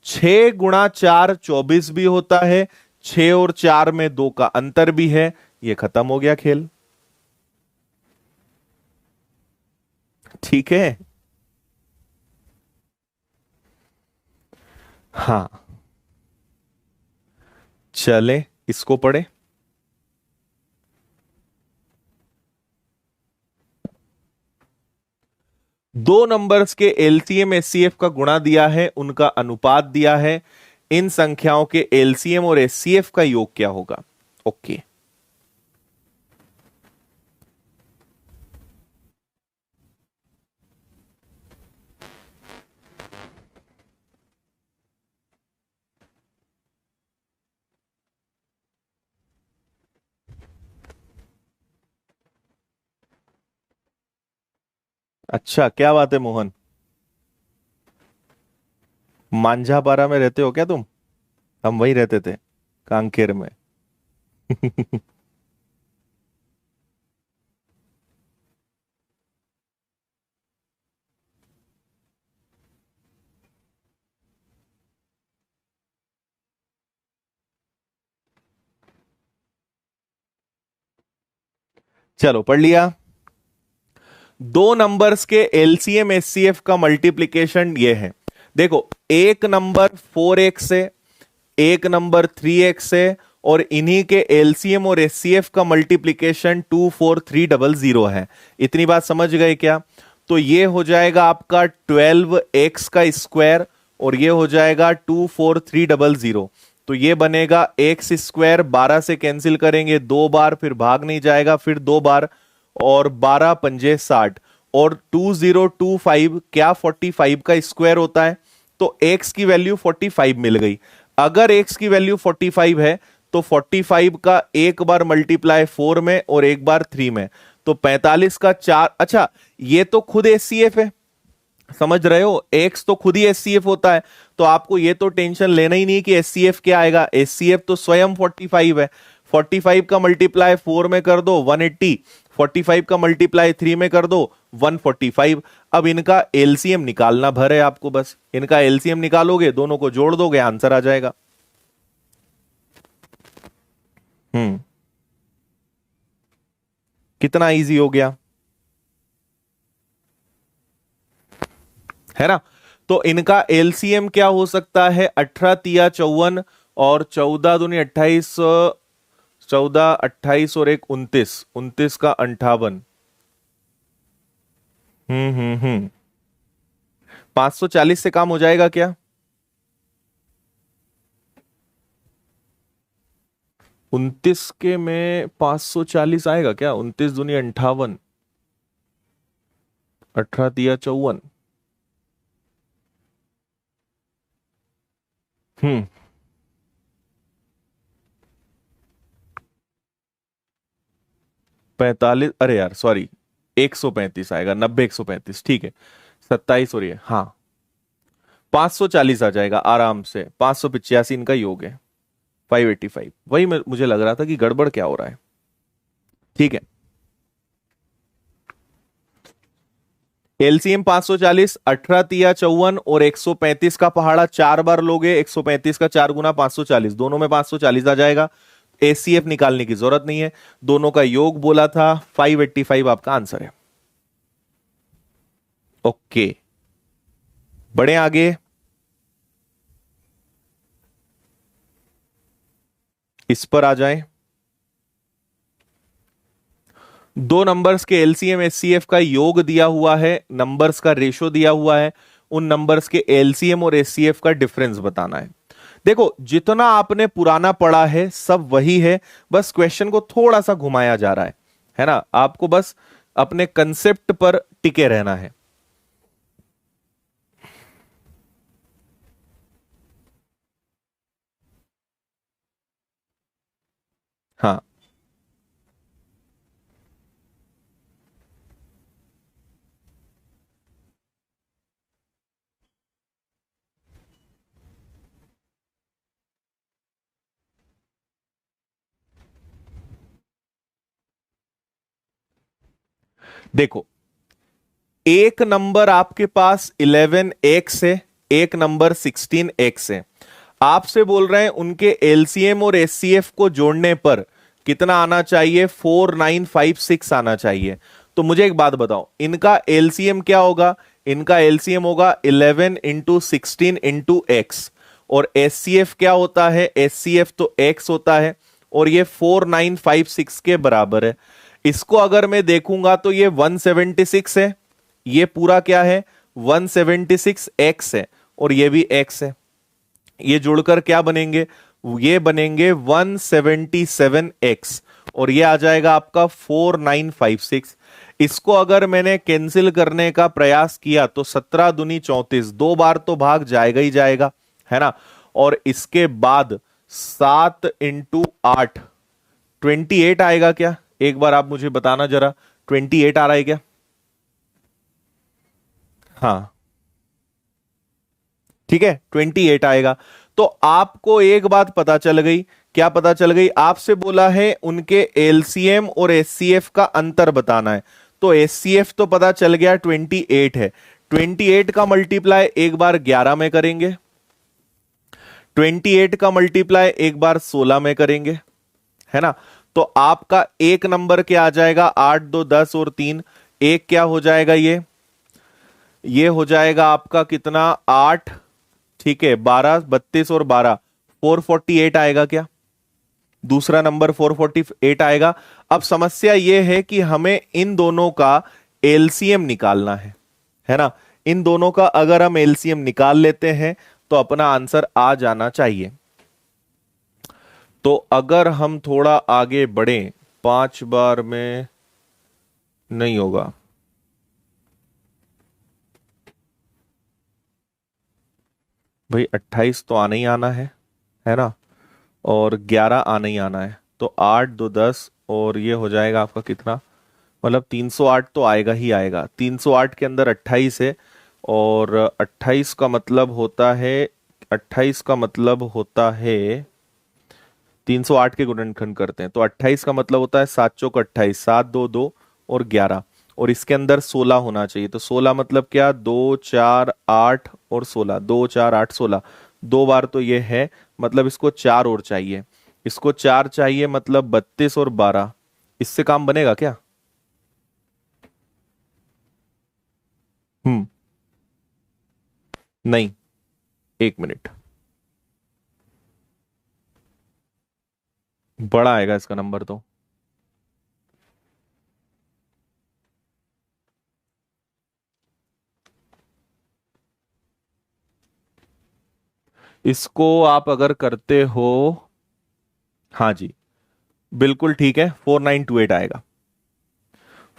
6 गुणा 4 24 भी होता है, 6 और 4 में 2 का अंतर भी है। ये खत्म हो गया खेल। ठीक है, हाँ, चले इसको पढ़े। दो नंबर्स के एलसीएम एचसीएफ का गुणा दिया है, उनका अनुपात दिया है, इन संख्याओं के एलसीएम और एचसीएफ का योग क्या होगा। ओके, अच्छा क्या बात है मोहन, मांझापारा में रहते हो क्या तुम। हम वहीं रहते थे, कांकेर में। चलो पढ़ लिया। दो नंबर्स के एलसीएम एचसीएफ का मल्टीप्लिकेशन ये है। देखो, एक नंबर 4x है, एक नंबर 3x है, और इन्हीं के एलसीएम और एचसीएफ का मल्टीप्लिकेशन 24300 है। इतनी बात समझ गए क्या? तो ये हो जाएगा आपका 12x का स्क्वायर और ये हो जाएगा 24300। तो ये बनेगा एक्स स्क्वायर, 12 से कैंसिल करेंगे 2 बार, फिर भाग नहीं जाएगा, फिर 2 बार, और 12 पंजे 60, और 2025 क्या 45 का स्क्वायर होता है। तो x की वैल्यू 45 मिल गई। अगर x की वैल्यू 45 है तो 45 का एक बार मल्टीप्लाई 4 में और एक बार 3 में, तो 45 का 4। अच्छा, ये तो खुद एचसीएफ है, समझ रहे हो? x तो खुद ही एचसीएफ होता है, तो आपको ये तो टेंशन लेना ही नहीं कि एचसीएफ क्या आएगा। एचसीएफ तो स्वयं 45 है। 45 का मल्टीप्लाई 4 में कर दो 180, 45 का मल्टीप्लाई 3 में कर दो 145। अब इनका एलसीएम निकालना भर है आपको, बस इनका एलसीएम निकालोगे, दोनों को जोड़ दोगे, आंसर आ जाएगा। कितना इजी हो गया, है ना? तो इनका एलसीएम क्या हो सकता है? 18 तिया 54 और 14 दूनी 28, 14 28 और एक 29, 29 का 58। 540 से काम हो जाएगा क्या? 29 के में 540 आएगा क्या? 29 दूनी 58, 18 तिया 54। 45, अरे यार सॉरी, 135 आएगा, 90 135, ठीक है। 27 और ये, हाँ 540 आ जाएगा आराम से। 585 इनका योग है, 585। वही मुझे लग रहा था कि गड़बड़ क्या हो रहा है। ठीक है, एलसीएम 540, 18 तिया 54 और 135 का पहाड़ा 4 बार लोगे, 135 का 4 गुना 540, दोनों में 540 आ जाएगा। एचसीएफ निकालने की जरूरत नहीं है, दोनों का योग बोला था। 585 आपका आंसर है। ओके, बढ़े आगे। इस पर आ जाएं। दो नंबर्स के एलसीएम एचसीएफ का योग दिया हुआ है, नंबर्स का रेशो दिया हुआ है, उन नंबर्स के एलसीएम और एचसीएफ का डिफरेंस बताना है। देखो, जितना आपने पुराना पढ़ा है सब वही है, बस क्वेश्चन को थोड़ा सा घुमाया जा रहा है ना? आपको बस अपने कंसेप्ट पर टिके रहना है। हाँ, देखो, एक नंबर आपके पास 11x है, एक नंबर 16x है। आपसे बोल रहे हैं उनके एलसीएम और एचसीएफ को जोड़ने पर कितना आना चाहिए? 4956 आना चाहिए। तो मुझे एक बात बताओ, इनका एलसीएम क्या होगा? इनका एलसीएम होगा 11 इंटू 16 इंटू एक्स, और एचसीएफ क्या होता है? एचसीएफ तो x होता है, और ये 4956 के बराबर है। इसको अगर मैं देखूंगा तो ये 176 है, ये पूरा क्या है? 176x है, और ये भी x है। ये जुड़कर क्या बनेंगे? ये बनेंगे 177x, और ये आ जाएगा आपका 4956। इसको अगर मैंने कैंसिल करने का प्रयास किया तो 17 दूनी 34, 2 बार तो भाग जाएगा ही जाएगा, है ना? और इसके बाद 7 इंटू 8, 28 आएगा क्या? एक बार आप मुझे बताना जरा, 28 आ रहा है क्या? हाँ, ठीक है, 28 आएगा। तो आपको एक बात पता चल गई। क्या पता चल गई? आपसे बोला है उनके एलसीएम और एचसीएफ का अंतर बताना है। तो एचसीएफ तो पता चल गया 28 है। 28 का मल्टीप्लाई एक बार 11 में करेंगे, 28 का मल्टीप्लाई एक बार 16 में करेंगे, है ना? तो आपका एक नंबर क्या आ जाएगा, 8 2 10 और 3, एक क्या हो जाएगा, ये हो जाएगा आपका कितना, 8, ठीक है, 12 32 और 12 448 आएगा क्या, दूसरा नंबर 448 आएगा। अब समस्या यह है कि हमें इन दोनों का एलसीएम निकालना है ना। इन दोनों का अगर हम एलसीएम निकाल लेते हैं तो अपना आंसर आ जाना चाहिए। तो अगर हम थोड़ा आगे बढ़े, 5 बार में नहीं होगा, भाई 28 तो आना ही आना है ना, और 11 आना ही आना है, तो 8 2 10 और ये हो जाएगा आपका कितना, मतलब 308 तो आएगा ही आएगा। 308 के अंदर 28 है, और 28 का मतलब होता है, 28 का मतलब होता है 308 के गुणनखंड करते हैं तो 28 का मतलब होता है 7 चौक 28, 7 2 2 और 11, और इसके अंदर 16 होना चाहिए। तो 16 मतलब क्या, 2 4 8 और 16, 2 4 8 16, दो बार तो ये है, मतलब इसको 4 और चाहिए, इसको 4 चाहिए, मतलब 32 और 12, इससे काम बनेगा क्या? हम्म, नहीं, 1 मिनट, बड़ा आएगा इसका नंबर तो। इसको आप अगर करते हो, हाँ जी बिल्कुल ठीक है, 4928 आएगा,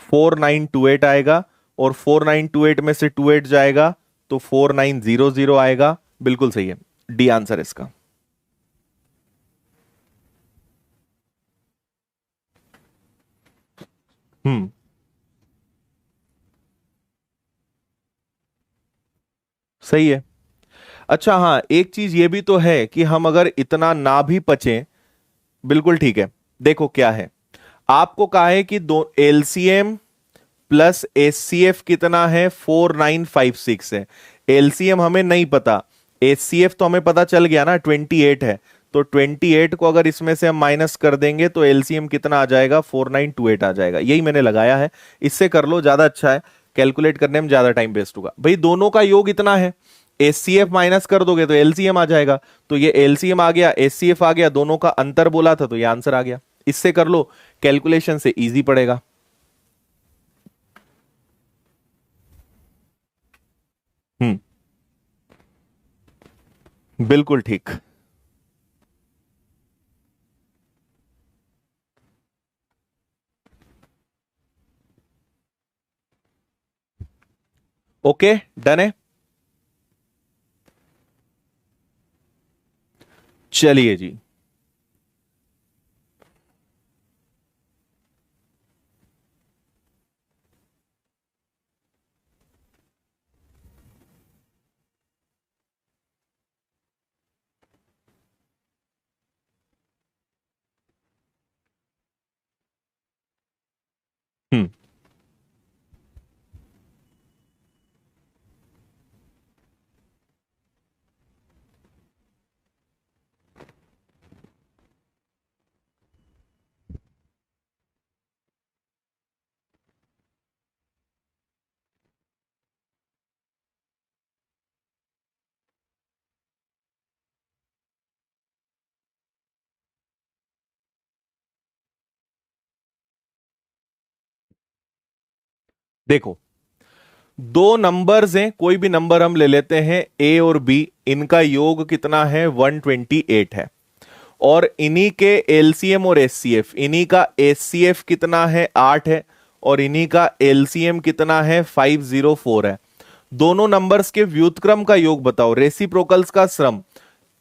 4928 आएगा, और 4928 में से 28 जाएगा तो 4900 आएगा, बिल्कुल सही है, डी आंसर इसका। हम्म, सही है। अच्छा हाँ, एक चीज ये भी तो है कि हम अगर इतना ना भी पचे, बिल्कुल ठीक है, देखो क्या है, आपको कहा है कि दो एलसीएम प्लस एचसीएफ कितना है, 4956 है। एलसीएम हमें नहीं पता, एचसीएफ तो हमें पता चल गया ना, 28 है, तो 28 को अगर इसमें से हम माइनस कर देंगे तो एलसीएम कितना आ जाएगा, 4928 आ जाएगा। यही मैंने लगाया है, इससे कर लो, ज्यादा अच्छा है, कैलकुलेट करने में ज्यादा टाइम वेस्ट होगा। भाई दोनों का योग इतना है, एचसीएफ माइनस कर दोगे तो एलसीएम आ जाएगा, तो ये एलसीएम आ गया, एचसीएफ आ गया, दोनों का अंतर बोला था तो ये आंसर आ गया। इससे कर लो, कैलकुलेशन से इजी पड़ेगा। हम्म, बिल्कुल ठीक। ओके, डन है, चलिए जी। हम्म, देखो दो नंबर्स हैं, कोई भी नंबर हम ले लेते हैं, ए और बी, इनका योग कितना है, 128 है, और इन्हीं के एलसीएम और एचसीएफ, इन्हीं का एचसीएफ कितना है, 8 है, और इन्हीं का एलसीएम कितना है, 504 है। दोनों नंबर्स के व्युत्क्रम का योग बताओ, रेसिप्रोकल्स का श्रम,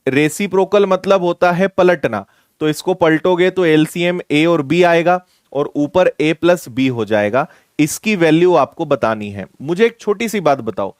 रेसिप्रोकल मतलब होता है पलटना, तो इसको पलटोगे तो एलसीएम ए और बी आएगा, और ऊपर ए प्लस बी हो जाएगा। इसकी वैल्यू आपको बतानी है। मुझे एक छोटी सी बात बताओ,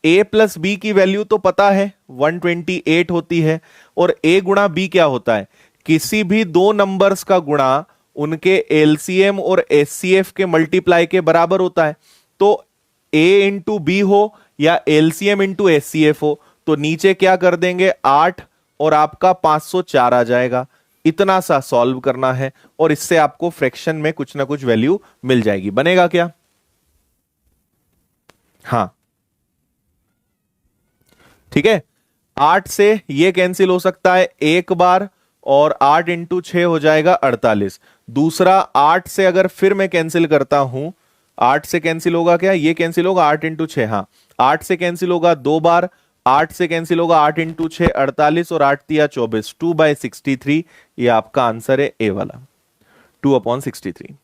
ए प्लस बी की वैल्यू तो पता है 128 होती है, और ए गुणा बी क्या होता है, किसी भी दो नंबर्स का गुणा उनके एलसीएम और एचसीएफ के मल्टीप्लाई के बराबर होता है। तो ए इंटू बी हो या एलसीएम इंटू एचसीएफ हो, तो नीचे क्या कर देंगे, 8 और आपका 504 आ जाएगा। इतना सा सॉल्व करना है और इससे आपको फ्रैक्शन में कुछ ना कुछ वैल्यू मिल जाएगी। बनेगा क्या? हाँ ठीक है। 8 से ये कैंसिल हो सकता है एक बार, और 8 इंटू 6 हो जाएगा 48। दूसरा 8 से अगर फिर मैं कैंसिल करता हूं, 8 से कैंसिल होगा क्या? ये कैंसिल होगा 8 इंटू 6, हाँ 8 से कैंसिल होगा दो बार, 8 से कैंसिल होगा 8 इंटू 6 48 और 8 तिया 24, 2/63। ये आपका आंसर है ए वाला, 2/63।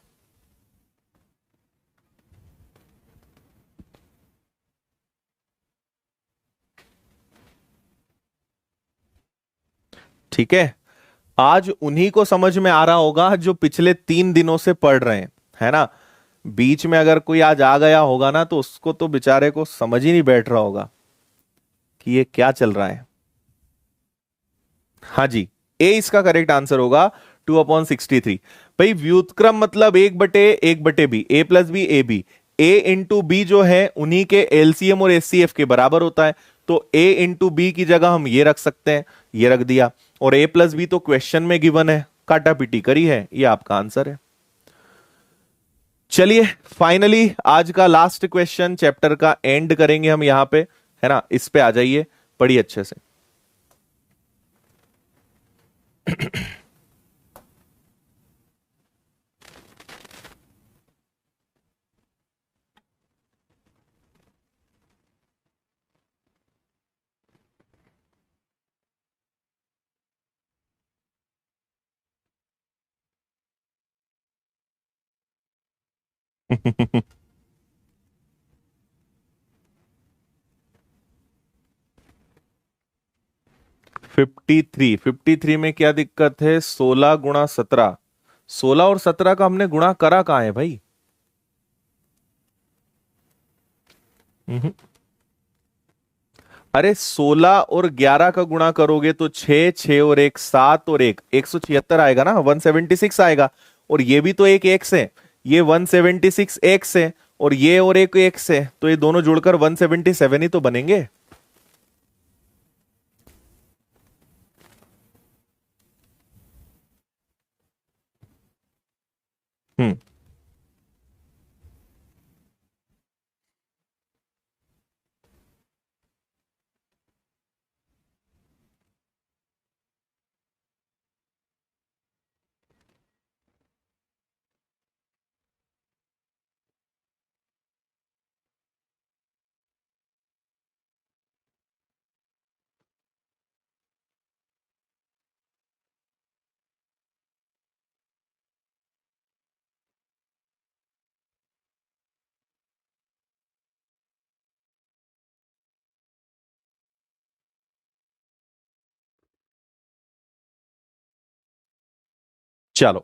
ठीक है। आज उन्हीं को समझ में आ रहा होगा जो पिछले 3 दिनों से पढ़ रहे हैं, है ना। बीच में अगर कोई आज आ गया होगा ना तो उसको तो बेचारे को समझ ही नहीं बैठ रहा होगा कि ये क्या चल रहा है। हाँ जी, ए इसका करेक्ट आंसर होगा, 2/63। भाई व्युत्क्रम मतलब 1/1/b, a plus B A B. a into B जो है उन्हीं के एलसीएम और एचसीएफ के बराबर होता है, तो a इंटू बी की जगह हम ये रख सकते हैं, ये रख दिया। और a प्लस बी तो क्वेश्चन में गिवन है, काटा पीटी करी है, ये आपका आंसर है। चलिए फाइनली आज का लास्ट क्वेश्चन चैप्टर का एंड करेंगे हम यहां पे, है ना। इस पे आ जाइए, पढ़िए अच्छे से। फिफ्टी थ्री में क्या दिक्कत है? 16 × 17, 16 और 17 का हमने गुणा करा कहां है भाई? हम्म। अरे 16 और 11 का गुणा करोगे तो 6, 6 और 1 7 और 1 176 आएगा ना, 176 आएगा। और ये भी तो एक एक्स है, ये 176 एक्स है, और ये और एक एक्स है, तो ये दोनों जुड़कर 177 ही तो बनेंगे। हम्म। चलो,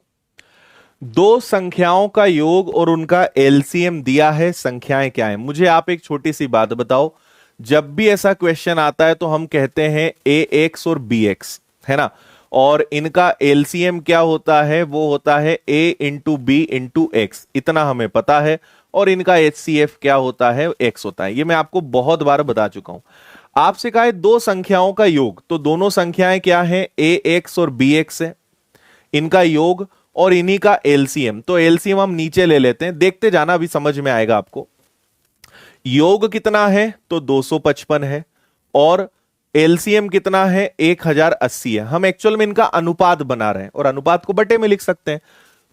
दो संख्याओं का योग और उनका एलसीएम दिया है, संख्याएं क्या है? मुझे आप एक छोटी सी बात बताओ, जब भी ऐसा क्वेश्चन आता है तो हम कहते हैं ए एक्स और बी एक्स, है ना। और इनका एलसीएम क्या होता है? वो होता है ए इंटू बी इंटू एक्स, इतना हमें पता है। और इनका एचसीएफ क्या होता है? एक्स होता है। ये मैं आपको बहुत बार बता चुका हूं। आपसे कहा है दो संख्याओं का योग, तो दोनों संख्याएं क्या है? ए एक्स और बी एक्स है, इनका योग और इन्हीं का एलसीएम। तो एलसीएम हम नीचे ले लेते हैं, देखते जाना, अभी समझ में आएगा आपको। योग कितना है? तो 255 है, और एलसीएम कितना है? 1080 है। हम एक्चुअल में इनका अनुपात बना रहे हैं, और अनुपात को बटे में लिख सकते हैं।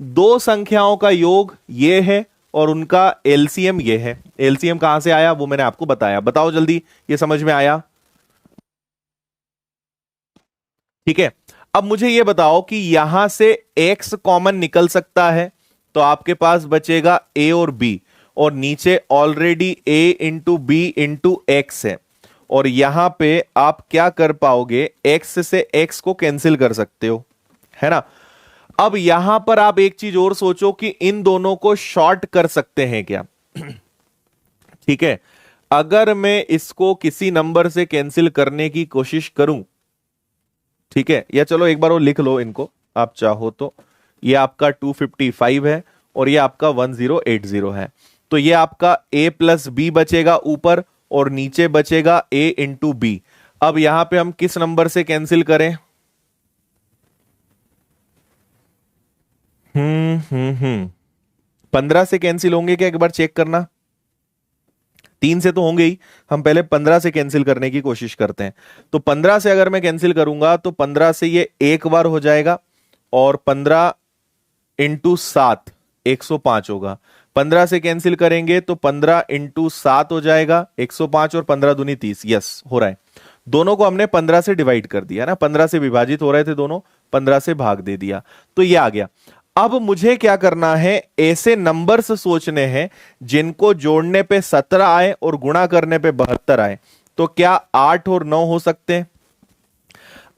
दो संख्याओं का योग ये है और उनका एलसीएम ये है। एलसीएम कहां से आया वो मैंने आपको बताया, बताओ जल्दी, ये समझ में आया? ठीक है। अब मुझे यह बताओ कि यहां से x कॉमन निकल सकता है, तो आपके पास बचेगा a और b, और नीचे already a into B into X है। और यहां पे आप क्या कर पाओगे? x से x को कैंसिल कर सकते हो, है ना। अब यहां पर आप एक चीज और सोचो कि इन दोनों को शॉर्ट कर सकते हैं क्या? ठीक है, अगर मैं इसको किसी नंबर से कैंसिल करने की कोशिश करूं, ठीक है, या चलो एक बार वो लिख लो इनको आप चाहो तो। ये आपका 255 है और ये आपका 1080 है। तो ये आपका a प्लस बी बचेगा ऊपर, और नीचे बचेगा a इंटू बी। अब यहां पे हम किस नंबर से कैंसिल करें? 15 से कैंसिल होंगे क्या, एक बार चेक करना। 3 से तो होंगे ही, हम पहले 15 से कैंसिल करने की कोशिश करते हैं। तो 15 से अगर मैं कैंसिल करूंगा तो 15 से ये एक बार हो जाएगा, और 15 इंटू 7 105 होगा। 15 से कैंसिल करेंगे तो 15 इंटू 7 हो जाएगा 105, और 15 दूनी 30। यस, हो रहा है। दोनों को हमने 15 से डिवाइड कर दिया ना, 15 से विभाजित हो रहे थे दोनों, 15 से भाग दे दिया, तो ये आ गया। अब मुझे क्या करना है, ऐसे नंबर्स सोचने हैं जिनको जोड़ने पे 17 आए और गुणा करने पे 72 आए। तो क्या 8 और 9 हो सकते हैं?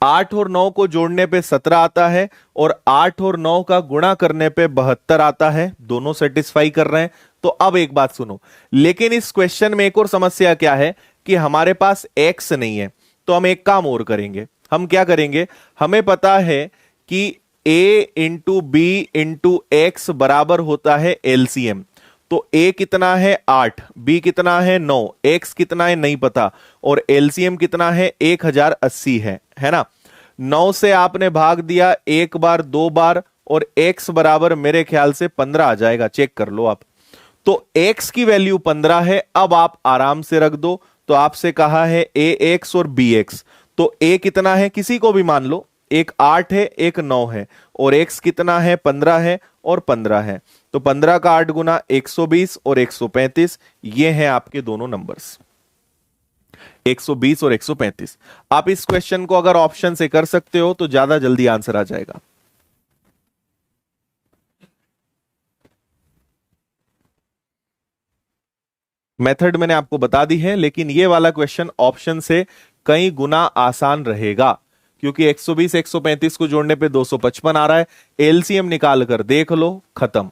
8 और 9 को जोड़ने पे 17 आता है, और 8 और 9 का गुणा करने पे 72 आता है। दोनों सेटिस्फाई कर रहे हैं। तो अब एक बात सुनो, लेकिन इस क्वेश्चन में एक और समस्या क्या है कि हमारे पास x नहीं है। तो हम एक काम और करेंगे। हम क्या करेंगे, हमें पता है कि a into B into X बराबर होता है एलसीएम। तो a कितना है 8, b कितना है 9, x कितना है नहीं पता, और एलसीएम कितना है 1080 है ना। 9 से आपने भाग दिया एक बार, दो बार, और x बराबर मेरे ख्याल से 15 आ जाएगा, चेक कर लो आप। तो x की वैल्यू 15 है। अब आप आराम से रख दो। तो आपसे कहा है ax और bx, तो a कितना है किसी को भी मान लो, एक 8 है एक 9 है, और x कितना है 15 है और 15 है। तो 15 का 8 गुना 120 और 135, ये हैं आपके दोनों नंबर्स, 120 और 135। आप इस क्वेश्चन को अगर ऑप्शन से कर सकते हो तो ज्यादा जल्दी आंसर आ जाएगा। मेथड मैंने आपको बता दी है, लेकिन ये वाला क्वेश्चन ऑप्शन से कई गुना आसान रहेगा, क्योंकि 120 135 को जोड़ने पे 255 आ रहा है। एलसीएम निकाल कर देख लो, खत्म।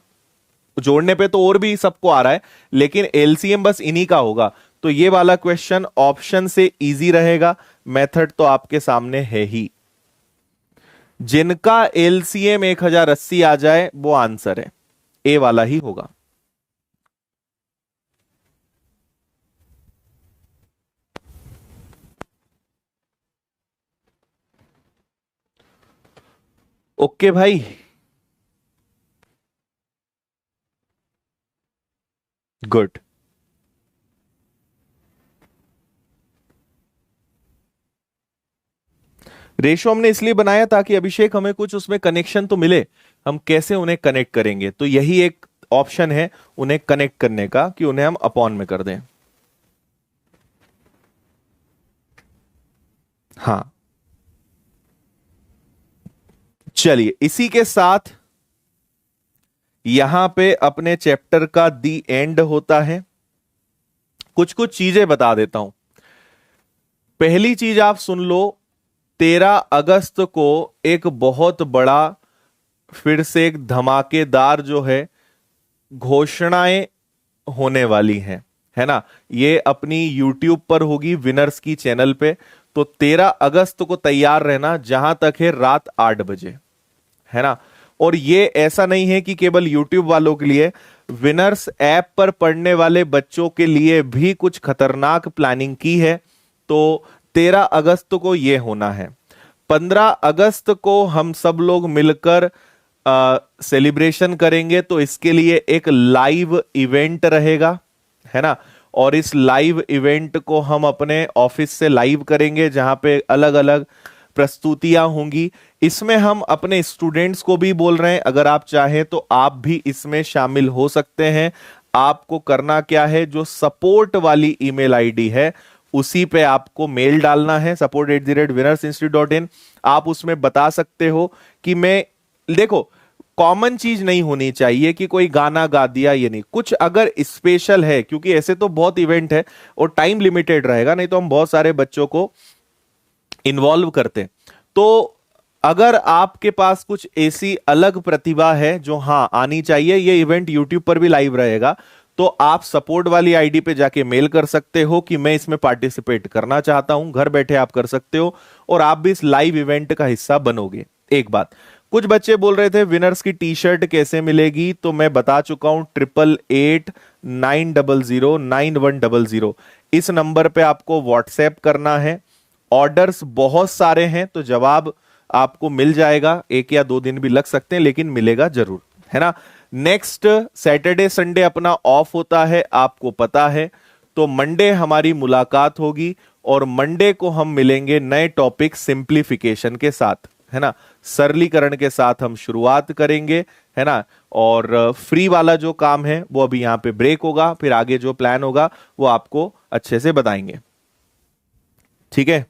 जोड़ने पे तो और भी सबको आ रहा है, लेकिन एलसीएम बस इन्हीं का होगा। तो ये वाला क्वेश्चन ऑप्शन से इजी रहेगा। मेथड तो आपके सामने है ही। जिनका एलसीएम 1080 आ जाए वो आंसर है, ए वाला ही होगा। ओके भाई, गुड। रेशो हमने इसलिए बनाया ताकि अभिषेक हमें कुछ उसमें कनेक्शन तो मिले, हम कैसे उन्हें कनेक्ट करेंगे। तो यही एक ऑप्शन है उन्हें कनेक्ट करने का, कि उन्हें हम अपॉन में कर दें। हां, चलिए इसी के साथ यहां पे अपने चैप्टर का दी एंड होता है। कुछ कुछ चीजें बता देता हूं। पहली चीज आप सुन लो, 13 अगस्त को एक बहुत बड़ा, फिर से एक धमाकेदार जो है घोषणाएं होने वाली हैं, है ना। ये अपनी YouTube पर होगी, विनर्स की चैनल पे। तो 13 अगस्त को तैयार रहना, जहां तक है रात 8 बजे, है ना। और ये ऐसा नहीं है कि केवल YouTube वालों के लिए, विनर्स ऐप पर पढ़ने वाले बच्चों के लिए भी कुछ खतरनाक प्लानिंग की है। तो 13 अगस्त को ये होना है। 15 अगस्त को हम सब लोग मिलकर सेलिब्रेशन करेंगे। तो इसके लिए एक लाइव इवेंट रहेगा, है ना। और इस लाइव इवेंट को हम अपने ऑफिस से लाइव करेंगे, जहां पे अलग अलग प्रस्तुतियां होंगी। इसमें हम अपने स्टूडेंट्स को भी बोल रहे हैं, अगर आप चाहें तो आप भी इसमें शामिल हो सकते हैं। आपको करना क्या है, जो सपोर्ट वाली ईमेल आईडी है उसी पे आपको मेल डालना है, support@winnersinstitute.in। आप उसमें बता सकते हो कि मैं, देखो कॉमन चीज नहीं होनी चाहिए कि कोई गाना गा दिया, ये नहीं, कुछ अगर स्पेशल है, क्योंकि ऐसे तो बहुत इवेंट है और टाइम लिमिटेड रहेगा, नहीं तो हम बहुत सारे बच्चों को इन्वॉल्व करते हैं। तो अगर आपके पास कुछ ऐसी अलग प्रतिभा है जो हाँ आनी चाहिए, ये इवेंट यूट्यूब पर भी लाइव रहेगा, तो आप सपोर्ट वाली आईडी पे जाके मेल कर सकते हो कि मैं इसमें पार्टिसिपेट करना चाहता हूं। घर बैठे आप कर सकते हो और आप भी इस लाइव इवेंट का हिस्सा बनोगे। एक बात, कुछ बच्चे बोल रहे थे विनर्स की टी शर्ट कैसे मिलेगी, तो मैं बता चुका हूं 8889009100 इस नंबर पे आपको व्हाट्सएप करना है। ऑर्डर्स बहुत सारे हैं तो जवाब आपको मिल जाएगा, 1 या 2 दिन भी लग सकते हैं, लेकिन मिलेगा जरूर। है ना। नेक्स्ट सैटरडे संडे अपना ऑफ होता है, आपको पता है। तो मंडे हमारी मुलाकात होगी और मंडे को हम मिलेंगे नए टॉपिक सिंप्लीफिकेशन के साथ, है ना। सरलीकरण के साथ हम शुरुआत करेंगे, है ना। और फ्री वाला जो काम है वो अभी यहां पे ब्रेक होगा, फिर आगे जो प्लान होगा वो आपको अच्छे से बताएंगे, ठीक है।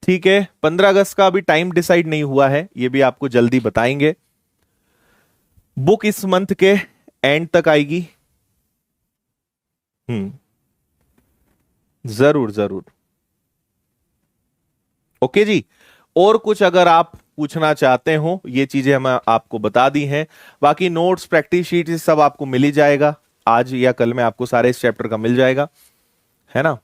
ठीक है, 15 अगस्त का अभी टाइम डिसाइड नहीं हुआ है, ये भी आपको जल्दी बताएंगे। बुक इस मंथ के एंड तक आएगी। जरूर जरूर, ओके जी। और कुछ अगर आप पूछना चाहते हो, ये चीजें हम आपको बता दी हैं। बाकी नोट्स, प्रैक्टिस शीट सब आपको मिल ही जाएगा, आज या कल में आपको सारे इस चैप्टर का मिल जाएगा, है ना।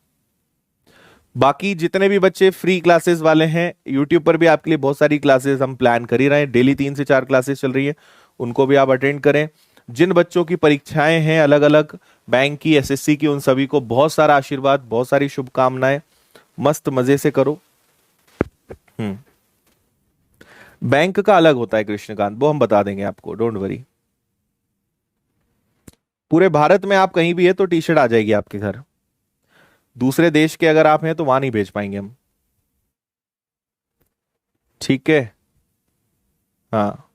बाकी जितने भी बच्चे फ्री क्लासेस वाले हैं, यूट्यूब पर भी आपके लिए बहुत सारी क्लासेस हम प्लान कर ही रहे हैं, डेली 3 से 4 क्लासेस चल रही है, उनको भी आप अटेंड करें। जिन बच्चों की परीक्षाएं हैं अलग अलग, बैंक की, एसएससी की, उन सभी को बहुत सारा आशीर्वाद, बहुत सारी शुभकामनाएं, मस्त मजे से करो। बैंक का अलग होता है कृष्णकांत, वो हम बता देंगे आपको, डोंट वरी। पूरे भारत में आप कहीं भी है तो टी शर्ट आ जाएगी आपके घर। दूसरे देश के अगर आप हैं तो वहां नहीं भेज पाएंगे हम, ठीक है। हाँ,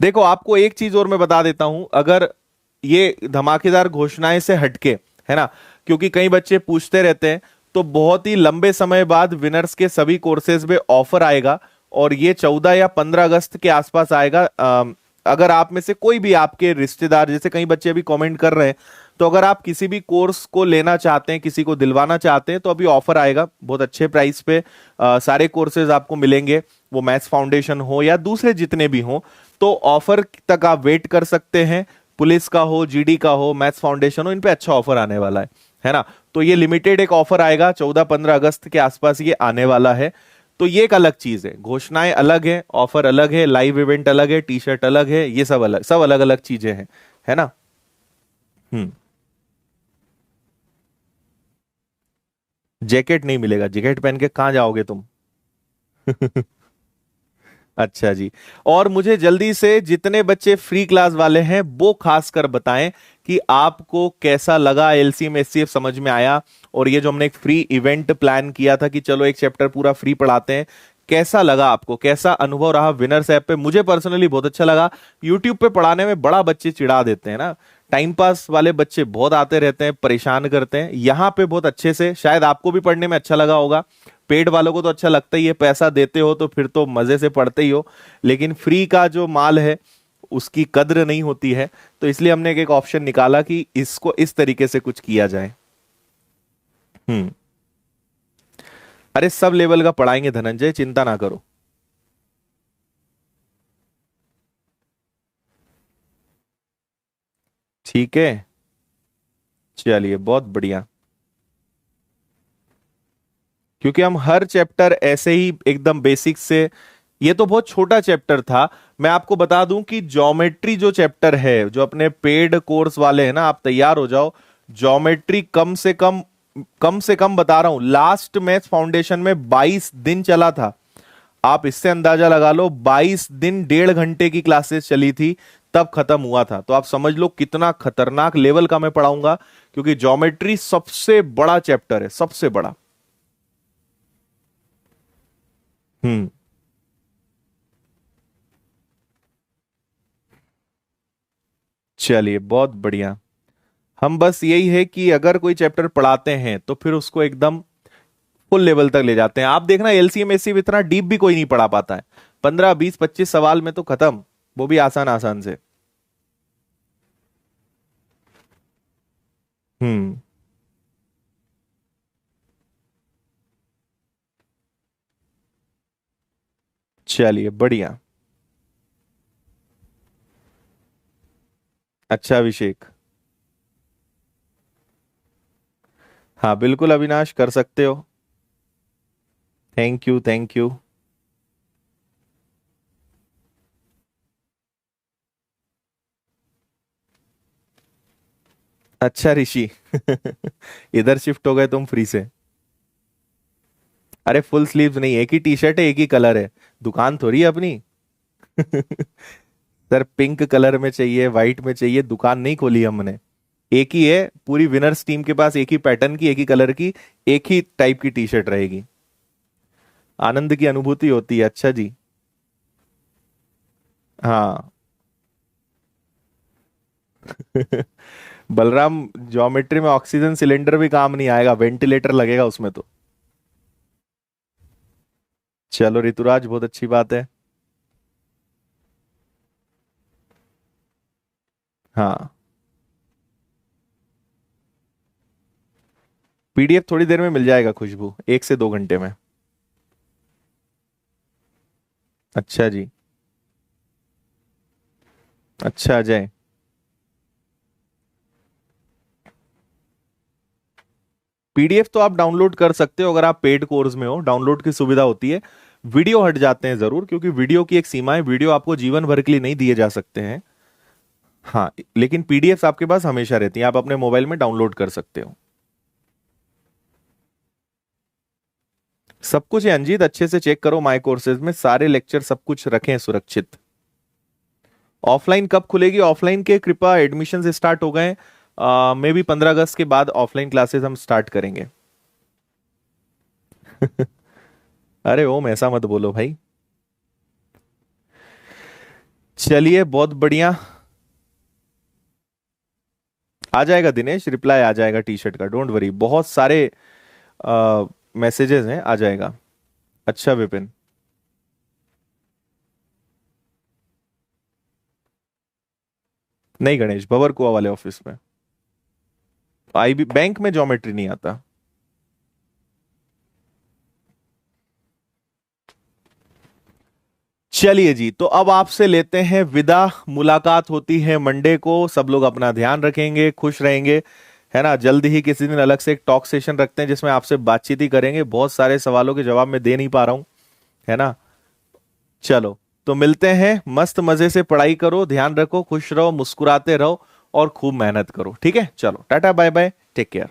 देखो आपको एक चीज और मैं बता देता हूं, अगर ये धमाकेदार घोषणाएं से हटके, है ना, क्योंकि कई बच्चे पूछते रहते हैं, तो बहुत ही लंबे समय बाद विनर्स के सभी कोर्सेज में ऑफर आएगा और ये 14 या 15 अगस्त के आसपास आएगा। अगर आप में से कोई भी आपके रिश्तेदार, जैसे कई बच्चे अभी कमेंट कर रहे हैं, तो अगर आप किसी भी कोर्स को लेना चाहते हैं, किसी को दिलवाना चाहते हैं, तो अभी ऑफर आएगा बहुत अच्छे प्राइस पे। सारे कोर्सेज आपको मिलेंगे, वो मैथ्स फाउंडेशन हो या दूसरे जितने भी हो, तो ऑफर तक आप वेट कर सकते हैं। पुलिस का हो, जीडी का हो, मैथ्स फाउंडेशन हो, इन पे अच्छा ऑफर आने वाला है ना। तो ये लिमिटेड एक ऑफर आएगा, 14-15 अगस्त के आसपास ये आने वाला है। तो ये एक अलग चीज है, घोषणाएं अलग है, ऑफर अलग है, लाइव इवेंट अलग है, टी शर्ट अलग है, ये सब अलग अलग चीजें हैं, है ना। जैकेट नहीं मिलेगा, जैकेट पहन के कहां जाओगे तुम। अच्छा जी। और मुझे जल्दी से जितने बच्चे फ्री क्लास वाले हैं वो खासकर बताएं कि आपको कैसा लगा, एलसीएम एचसीएफ समझ में आया, और ये जो हमने एक फ्री इवेंट प्लान किया था कि चलो एक चैप्टर पूरा फ्री पढ़ाते हैं, कैसा लगा आपको, कैसा अनुभव रहा विनर्स ऐप पे। मुझे पर्सनली बहुत अच्छा लगा। यूट्यूब पे पढ़ाने में बड़ा बच्चे चिढ़ा देते हैं ना, टाइम पास वाले बच्चे बहुत आते रहते हैं, परेशान करते हैं। यहाँ पे बहुत अच्छे से, शायद आपको भी पढ़ने में अच्छा लगा होगा। पेड वालों को तो अच्छा लगता ही है, पैसा देते हो तो फिर तो मजे से पढ़ते ही हो, लेकिन फ्री का जो माल है उसकी कद्र नहीं होती है। तो इसलिए हमने एक ऑप्शन निकाला कि इसको इस तरीके से कुछ किया जाए। अरे सब लेवल का पढ़ाएंगे धनंजय, चिंता ना करो। ठीक है, चलिए बहुत बढ़िया। क्योंकि हम हर चैप्टर ऐसे ही एकदम बेसिक से, ये तो बहुत छोटा चैप्टर था। मैं आपको बता दूं कि ज्योमेट्री जो चैप्टर है, जो अपने पेड कोर्स वाले हैं ना, आप तैयार हो जाओ। ज्योमेट्री कम से कम बता रहा हूं, लास्ट मैथ्स फाउंडेशन में 22 दिन चला था। आप इससे अंदाजा लगा लो, 22 दिन 1.5 घंटे की क्लासेस चली थी, तब खत्म हुआ था। तो आप समझ लो कितना खतरनाक लेवल का मैं पढ़ाऊंगा, क्योंकि ज्योमेट्री सबसे बड़ा चैप्टर है, सबसे बड़ा। हम्म चलिए बहुत बढ़िया। हम बस यही है कि अगर कोई चैप्टर पढ़ाते हैं तो फिर उसको एकदम फुल लेवल तक ले जाते हैं। आप देखना एलसीएम एचसीएफ इतना डीप भी कोई नहीं पढ़ा पाता है, 15 20 25 सवाल में तो खत्म, वो भी आसान आसान से। हम्म चलिए बढ़िया। अच्छा अभिषेक, हाँ बिल्कुल अविनाश, कर सकते हो। Thank you thank you. अच्छा ऋषि, इधर शिफ्ट हो गए तुम फ्री से। अरे फुल स्लीव्स नहीं, एक ही टी शर्ट है, एक ही कलर है, दुकान थोड़ी है अपनी। सर पिंक कलर में चाहिए, व्हाइट में चाहिए, दुकान नहीं खोली हमने। एक ही है, पूरी विनर्स टीम के पास एक ही पैटर्न की, एक ही कलर की, एक ही टाइप की टी शर्ट रहेगी। आनंद की अनुभूति होती है। अच्छा जी। हाँ। बलराम, ज्योमेट्री में ऑक्सीजन सिलेंडर भी काम नहीं आएगा, वेंटिलेटर लगेगा उसमें तो। चलो ऋतुराज, बहुत अच्छी बात है। हाँ, पीडीएफ थोड़ी देर में मिल जाएगा खुशबू, 1 से 2 घंटे में। अच्छा जी। अच्छा अजय। पीडीएफ तो आप डाउनलोड कर सकते हो अगर आप पेड कोर्स में हो, डाउनलोड की सुविधा होती है। वीडियो हट जाते हैं जरूर, क्योंकि वीडियो की एक सीमा है, वीडियो आपको जीवन भर के लिए नहीं दिए जा सकते हैं। हाँ, लेकिन पीडीएफ आपके पास हमेशा रहती है, आप अपने मोबाइल में डाउनलोड कर सकते हो। सब कुछ है अंजीत, अच्छे से चेक करो, माय कोर्सेज में सारे लेक्चर सब कुछ रखें सुरक्षित। ऑफलाइन कब खुलेगी? ऑफलाइन के कृपा एडमिशन स्टार्ट हो गए, मे बी 15 अगस्त के बाद ऑफलाइन क्लासेस हम स्टार्ट करेंगे। अरे ओम, ऐसा मत बोलो भाई। चलिए बहुत बढ़िया, आ जाएगा दिनेश, रिप्लाई आ जाएगा टी शर्ट का, डोंट वरी, बहुत सारे मैसेजेस हैं, आ जाएगा। अच्छा विपिन। नहीं गणेश, भवर कुआ वाले ऑफिस में, आईबी बैंक में ज्योमेट्री नहीं आता। चलिए जी, तो अब आपसे लेते हैं विदा, मुलाकात होती है मंडे को, सब लोग अपना ध्यान रखेंगे, खुश रहेंगे, है ना। जल्दी ही किसी दिन अलग से एक टॉक सेशन रखते हैं जिसमें आपसे बातचीत ही करेंगे, बहुत सारे सवालों के जवाब मैं दे नहीं पा रहा हूं, है ना। चलो, तो मिलते हैं, मस्त मजे से पढ़ाई करो, ध्यान रखो, खुश रहो, मुस्कुराते रहो और खूब मेहनत करो, ठीक है। चलो tata bye bye, take care.